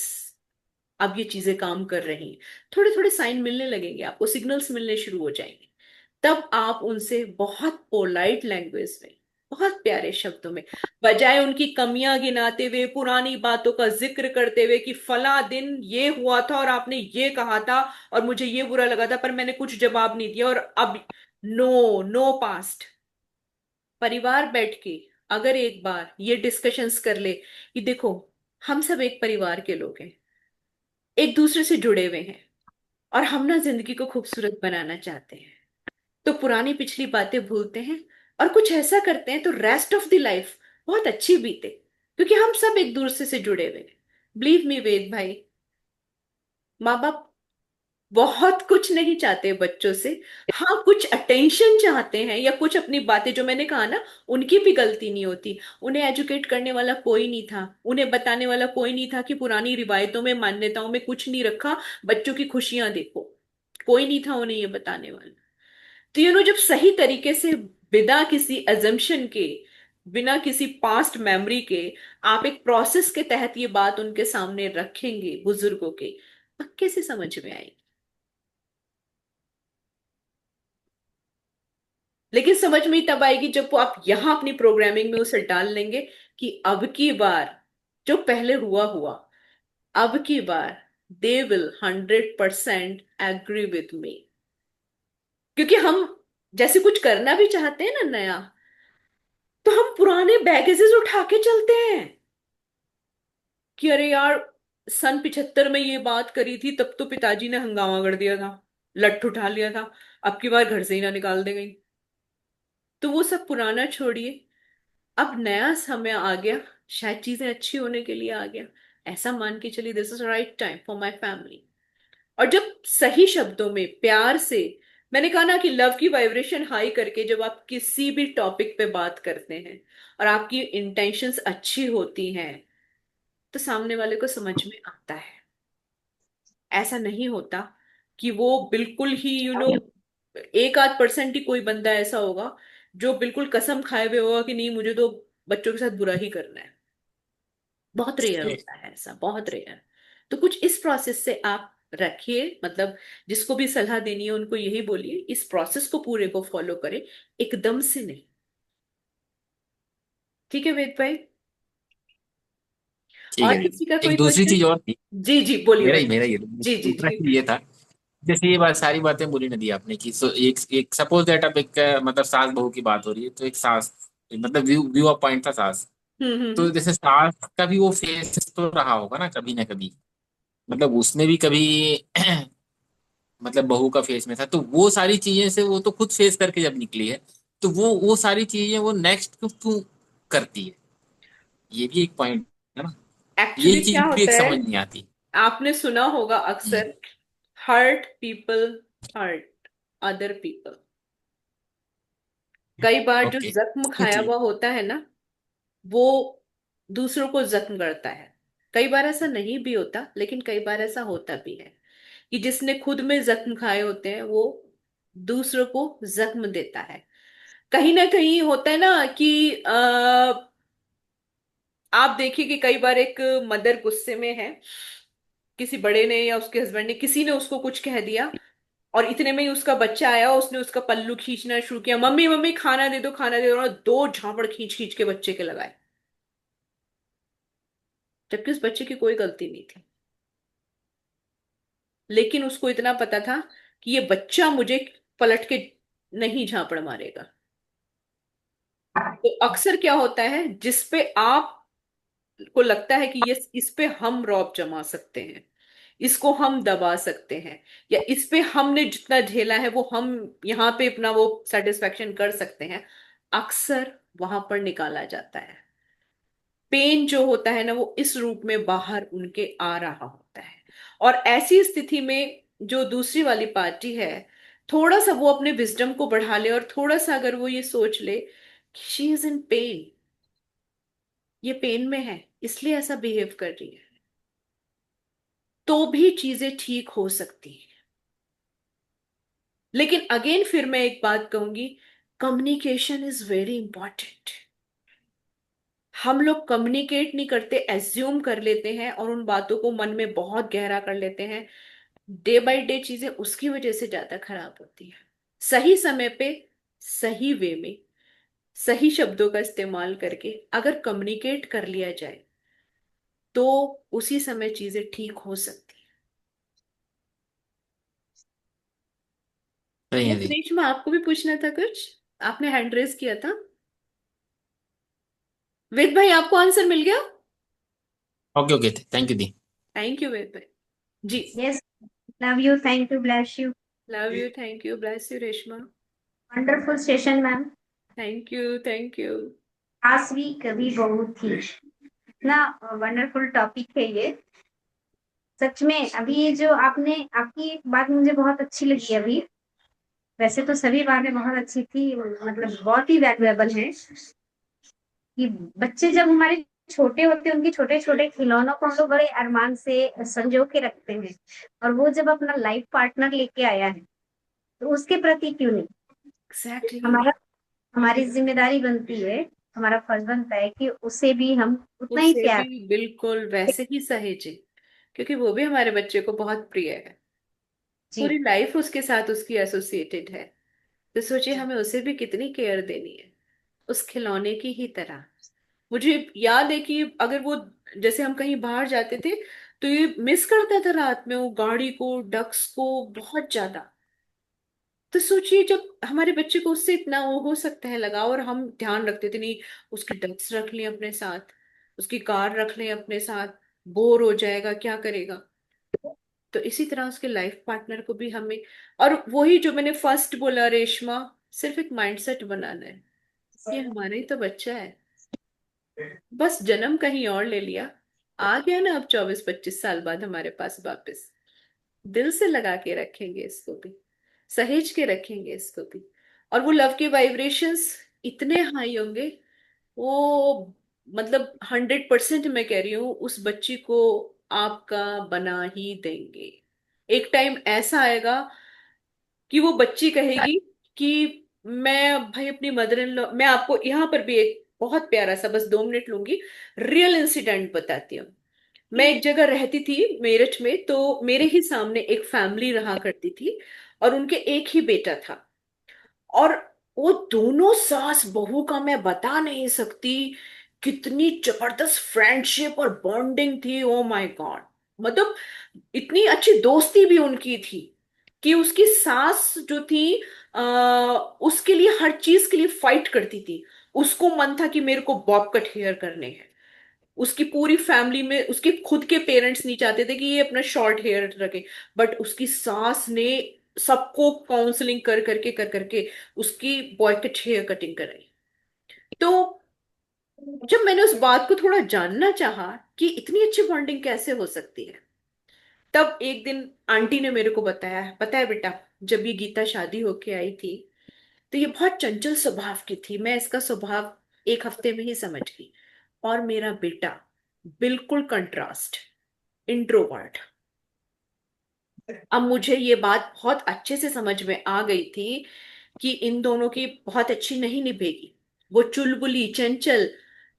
अब ये चीजें काम कर रही हैं, थोड़े थोड़े साइन मिलने लगेंगे, आपको सिग्नल्स मिलने शुरू हो जाएंगे, तब आप उनसे बहुत पोलाइट लैंग्वेज में, बहुत प्यारे शब्दों में, बजाय उनकी कमियां गिनाते हुए, पुरानी बातों का जिक्र करते हुए कि फला दिन ये हुआ था और आपने ये कहा था और मुझे ये बुरा लगा था पर मैंने कुछ जवाब नहीं दिया और अब। No, no past. परिवार बैठ के अगर एक बार ये डिस्कशंस कर ले कि देखो, हम सब एक परिवार के लोग हैं, एक दूसरे से जुड़े हुए हैं, और हम ना जिंदगी को खूबसूरत बनाना चाहते हैं, तो पुरानी पिछली बातें भूलते हैं, और कुछ ऐसा करते हैं तो रेस्ट ऑफ द लाइफ बहुत अच्छी बीते, क्योंकि हम सब एक दूसरे से जुड़े हुए हैं। बिलीव मी वेद भाई, माँ बाप बहुत कुछ नहीं चाहते बच्चों से। हाँ, कुछ अटेंशन चाहते हैं, या कुछ अपनी बातें, जो मैंने कहा ना, उनकी भी गलती नहीं होती। उन्हें एजुकेट करने वाला कोई नहीं था, उन्हें बताने वाला कोई नहीं था कि पुरानी रिवायतों में, मान्यताओं में कुछ नहीं रखा, बच्चों की खुशियां देखो। कोई नहीं था उन्हें ये बताने वाला। तो जब सही तरीके से, बिना किसी अजम्पशन के, बिना किसी पास्ट मेमोरी के, आप एक प्रोसेस के तहत ये बात उनके सामने रखेंगे बुजुर्गों के, पक्के से समझ में आएगी। लेकिन समझ में ही तब आएगी जब वो आप यहां अपनी प्रोग्रामिंग में उसे डाल लेंगे कि अब की बार, जो पहले हुआ हुआ, अब की बार they will 100% agree with me. क्योंकि हम जैसे कुछ करना भी चाहते हैं ना नया, तो हम पुराने बैगेजेस उठा के चलते हैं कि अरे यार, सन 75 में ये बात करी थी, तब तो पिताजी ने हंगामा कर दिया था, लठ उठा लिया था, अब की बार घर से ही ना निकाल दे गई। तो वो सब पुराना छोड़िए, अब नया समय आ गया, शायद चीजें अच्छी होने के लिए आ गया। ऐसा मान के चलिए, this is right time for my family. और जब सही शब्दों में, प्यार से, मैंने कहा ना कि लव की वाइब्रेशन हाई करके जब आप किसी भी टॉपिक पे बात करते हैं और आपकी इंटेंशंस अच्छी होती हैं, तो सामने वाले को समझ में आता है। ऐसा नहीं होता कि वो बिल्कुल ही एक आध परसेंट ही कोई बंदा ऐसा होगा जो बिल्कुल कसम खाए हुए होगा कि नहीं, मुझे तो बच्चों के साथ बुरा ही करना है। बहुत रेयर होता है ऐसा, बहुत रेयर। तो कुछ इस प्रोसेस से आप रखिए, मतलब जिसको भी सलाह देनी है उनको यही बोलिए, इस प्रोसेस को पूरे को फॉलो करें, एकदम से नहीं। ठीक है वेद भाई? ठीक और है दीदी। किसी का कोई एक दूसरी क्वेश्चन? चीज और थी, जी जी, बोलिए वेद मेरा भाई। ये जी जी दूसरा जी। चीज ये था, जैसे ये बात सारी बातें बोली ना दी आपने कि एक एक सपोज दैट अब एक मतलब सास बहू की बात हो रही है, तो एक सास, मतलब व्यू व्यू ऑफ पॉइंट था सास। तो हम्म। जैसे सास का भी वो फेस तो रहा होगा ना कभी, मतलब उसमें भी कभी मतलब बहू का फेस में था, तो वो सारी चीजें से वो तो खुद फेस करके जब निकली है, तो वो सारी चीजें वो नेक्स्ट क्यों क्यों करती है, ये भी एक पॉइंट है ना। ये एक्चुअली क्या चीज भी होता एक है, समझ नहीं आती। आपने सुना होगा अक्सर, hurt people hurt other people. कई बार जो ओके। जख्म खाया ठीक। हुआ होता है ना, वो दूसरों को जख्म करता है। कई बार ऐसा नहीं भी होता, लेकिन कई बार ऐसा होता भी है कि जिसने खुद में जख्म खाए होते हैं वो दूसरों को जख्म देता है। कहीं ना कहीं होता है ना कि आप देखिए कि कई बार एक मदर गुस्से में है, किसी बड़े ने या उसके हस्बैंड ने, किसी ने उसको कुछ कह दिया, और इतने में ही उसका बच्चा आया, उसने उसका पल्लू खींचना शुरू किया, मम्मी मम्मी खाना दे दो खाना दे दो, और दो झापड़ खींच खींच के बच्चे के लगाए, जबकि उस बच्चे की कोई गलती नहीं थी। लेकिन उसको इतना पता था कि ये बच्चा मुझे पलट के नहीं झापड़ मारेगा। तो अक्सर क्या होता है, जिस पे आप को लगता है कि ये, इस पे हम रौब जमा सकते हैं, इसको हम दबा सकते हैं, या इस पे हमने जितना झेला है वो हम यहाँ पे अपना वो सेटिस्फेक्शन कर सकते हैं, अक्सर वहां पर निकाला जाता है। पेन जो होता है ना, वो इस रूप में बाहर उनके आ रहा होता है। और ऐसी स्थिति में जो दूसरी वाली पार्टी है, थोड़ा सा वो अपने विजडम को बढ़ा ले, और थोड़ा सा अगर वो ये सोच ले कि शी इज इन पेन, ये पेन में है इसलिए ऐसा बिहेव कर रही है, तो भी चीजें ठीक हो सकती हैं। लेकिन अगेन फिर मैं एक बात कहूंगी, कम्युनिकेशन इज वेरी इंपॉर्टेंट। हम लोग कम्युनिकेट नहीं करते, एज्यूम कर लेते हैं, और उन बातों को मन में बहुत गहरा कर लेते हैं। डे बाय डे चीजें उसकी वजह से ज्यादा खराब होती है। सही समय पे, सही वे में, सही शब्दों का इस्तेमाल करके अगर कम्युनिकेट कर लिया जाए, तो उसी समय चीजें ठीक हो सकती सही हैं। है यस दी। रेशमा, आपको भी पूछना था कुछ? आपने हैंड रेज किया था। वेद भाई, आपको आंसर मिल गया? ओके ओके, थैंक यू दी। थैंक यू वेद भाई। जी। Yes, love you. Thank you. Bless you. Love you, thank you, bless you Reshma. Wonderful session, ma'am. Thank you, thank you. सास भी कभी बहू थी। इतना वंडरफुल टॉपिक है ये। सच में अभी ये जो आपने आपकी एक बात मुझे बहुत अच्छी लगी अभी। वैसे तो सभी बातें बहुत अच्छी थी, मतलब बहुत ही वैल्यूएबल है कि बच्चे जब हमारे छोटे होते हैं उनके छोटे छोटे खिलौनों को हम लोग बड़े अरमान से संजो के रखते हैं, और वो जब अपना लाइफ पार्टनर लेके आया है तो उसके प्रति क्यों नहीं एग्जैक्टली। हमारा हमारी जिम्मेदारी बनती है, हमारा फर्ज बनता है कि उसे भी हम उतना ही उसे प्यार भी बिल्कुल वैसे ही सहेजे, क्योंकि वो भी हमारे बच्चे को बहुत प्रिय है। जी पूरी लाइफ उसके साथ उसकी एसोसिएटेड है। तो सोचिए जी हमें उसे भी कितनी केयर देनी है, उस खिलौने की ही तरह। मुझे याद है कि अगर वो, जैसे हम कहीं बाहर जाते थे, तो ये मिस करता था रात में वो गाड़ी को, डक्स को बहुत ज्यादा। तो सोचिए जब हमारे बच्चे को उससे इतना वो हो सकता है लगाव, और हम ध्यान रखते थे नहीं, उसके डक्स रख लें अपने साथ, उसकी कार रख लें अपने साथ, बोर हो जाएगा क्या करेगा। तो इसी तरह उसके लाइफ पार्टनर को भी हमें, और वही जो मैंने फर्स्ट बोला रेशमा, सिर्फ एक माइंडसेट बनाना है। ये हमारा ही तो बच्चा है, बस जन्म कहीं और ले लिया, आ गया ना अब 24-25 साल बाद हमारे पास वापस। दिल से लगा के रखेंगे इसको भी, सहेज के रखेंगे इसको भी। और वो लव के वाइब्रेशंस इतने हाई होंगे, वो मतलब 100% मैं कह रही हूँ उस बच्ची को आपका बना ही देंगे। एक टाइम ऐसा आएगा कि वो बच्ची कहेगी कि मैं भाई अपनी मदर इन लॉ, मैं आपको यहाँ पर भी एक बहुत प्यारा सा, बस 2 मिनट लूंगी, रियल इंसिडेंट बताती हूँ। मैं एक जगह रहती थी मेरठ में, तो मेरे ही सामने एक फैमिली रहा करती थी, और उनके एक ही बेटा था। और वो दोनों सास बहू का मैं बता नहीं सकती कितनी जबरदस्त फ्रेंडशिप और बॉन्डिंग थी। ओ माय गॉड, मतलब इतनी अच्छी दोस्ती भी उनकी थी कि उसकी सास जो थी, उसके लिए हर चीज के लिए फाइट करती थी। उसको मन था कि मेरे को बॉब कट हेयर करने हैं, उसकी पूरी फैमिली में उसके खुद के पेरेंट्स नहीं चाहते थे कि ये अपना शॉर्ट हेयर रखे, बट उसकी सास ने सबको काउंसलिंग कर करके उसकी बॉय कट हेयर कटिंग कराई। तो जब मैंने उस बात को थोड़ा जानना चाहा कि इतनी अच्छी बॉन्डिंग कैसे हो सकती है, तब एक दिन आंटी ने मेरे को बताया, पता है बेटा, जब ये गीता शादी होके आई थी तो ये बहुत चंचल स्वभाव की थी, मैं इसका स्वभाव 1 हफ्ते में ही समझ गई। और मेरा बेटा बिल्कुल कंट्रास्ट, इंट्रोवर्ट। अब मुझे ये बात बहुत अच्छे से समझ में आ गई थी कि इन दोनों की बहुत अच्छी नहीं निभेगी। वो चुलबुली चंचल,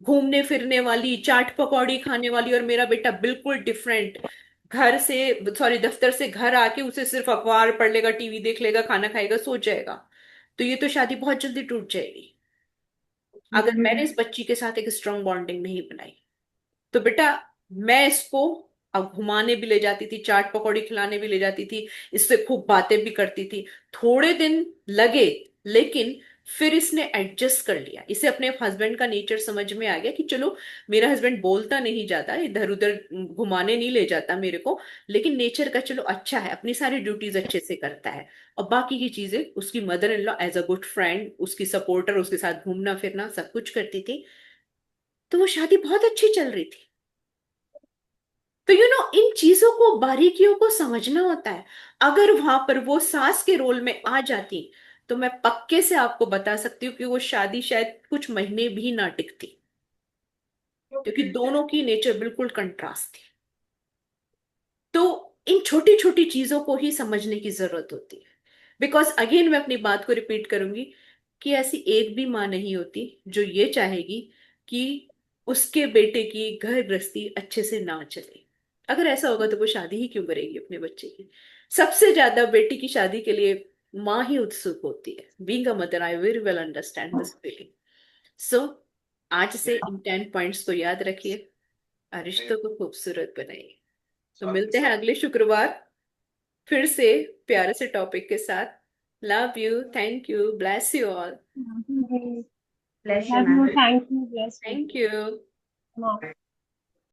घूमने फिरने वाली, चाट पकौड़ी खाने वाली, और मेरा बेटा बिल्कुल डिफरेंट। घर से, सॉरी, दफ्तर से घर आके उसे सिर्फ अखबार पढ़ लेगा, टीवी देख लेगा, खाना खाएगा, सो जाएगा। तो ये तो शादी बहुत जल्दी टूट जाएगी अगर मैंने इस बच्ची के साथ एक स्ट्रांग बॉन्डिंग नहीं बनाई। तो बेटा, मैं इसको अब घुमाने भी ले जाती थी, चाट पकौड़ी खिलाने भी ले जाती थी, इससे खूब बातें भी करती थी। थोड़े दिन लगे, लेकिन फिर इसने एडजस्ट कर लिया, इसे अपने हस्बैंड का नेचर समझ में आ गया कि चलो, मेरा हस्बैंड बोलता नहीं जाता, इधर उधर घुमाने नहीं ले जाता मेरे को, लेकिन नेचर का चलो अच्छा है, अपनी सारी ड्यूटीज अच्छे से करता है। और बाकी की चीजें उसकी mother in law as a good friend, उसकी सपोर्टर, उसके साथ घूमना फिरना सब कुछ करती थी। तो वो शादी बहुत अच्छी चल रही थी। तो इन चीजों को, बारीकियों को समझना होता है। अगर वहां पर वो सास के रोल में आ जाती, तो मैं पक्के से आपको बता सकती हूँ कि वो शादी शायद कुछ महीने भी ना टिकती, क्योंकि दोनों की नेचर बिल्कुल कंट्रास्ट थी। तो इन छोटी छोटी चीजों को ही समझने की जरूरत होती है। बिकॉज अगेन मैं अपनी बात को रिपीट करूंगी कि ऐसी एक भी माँ नहीं होती जो ये चाहेगी कि उसके बेटे की घर गृहस्थी अच्छे से ना चले। अगर ऐसा होगा तो वो शादी ही क्यों करेगी अपने बच्चे की। सबसे ज्यादा बेटी की शादी के लिए माँ ही उत्सुक होती है। Being a mother I very well understand this feeling. So आज से इन 10 पॉइंट्स को याद रखिए, और रिश्तों को खूबसूरत बनाइए। तो मिलते हैं अगले शुक्रवार फिर से प्यारे से टॉपिक के साथ। Love you, thank you, bless you all. Bless you, Love you. ma'am. Thank you. Bless you. Thank you. No.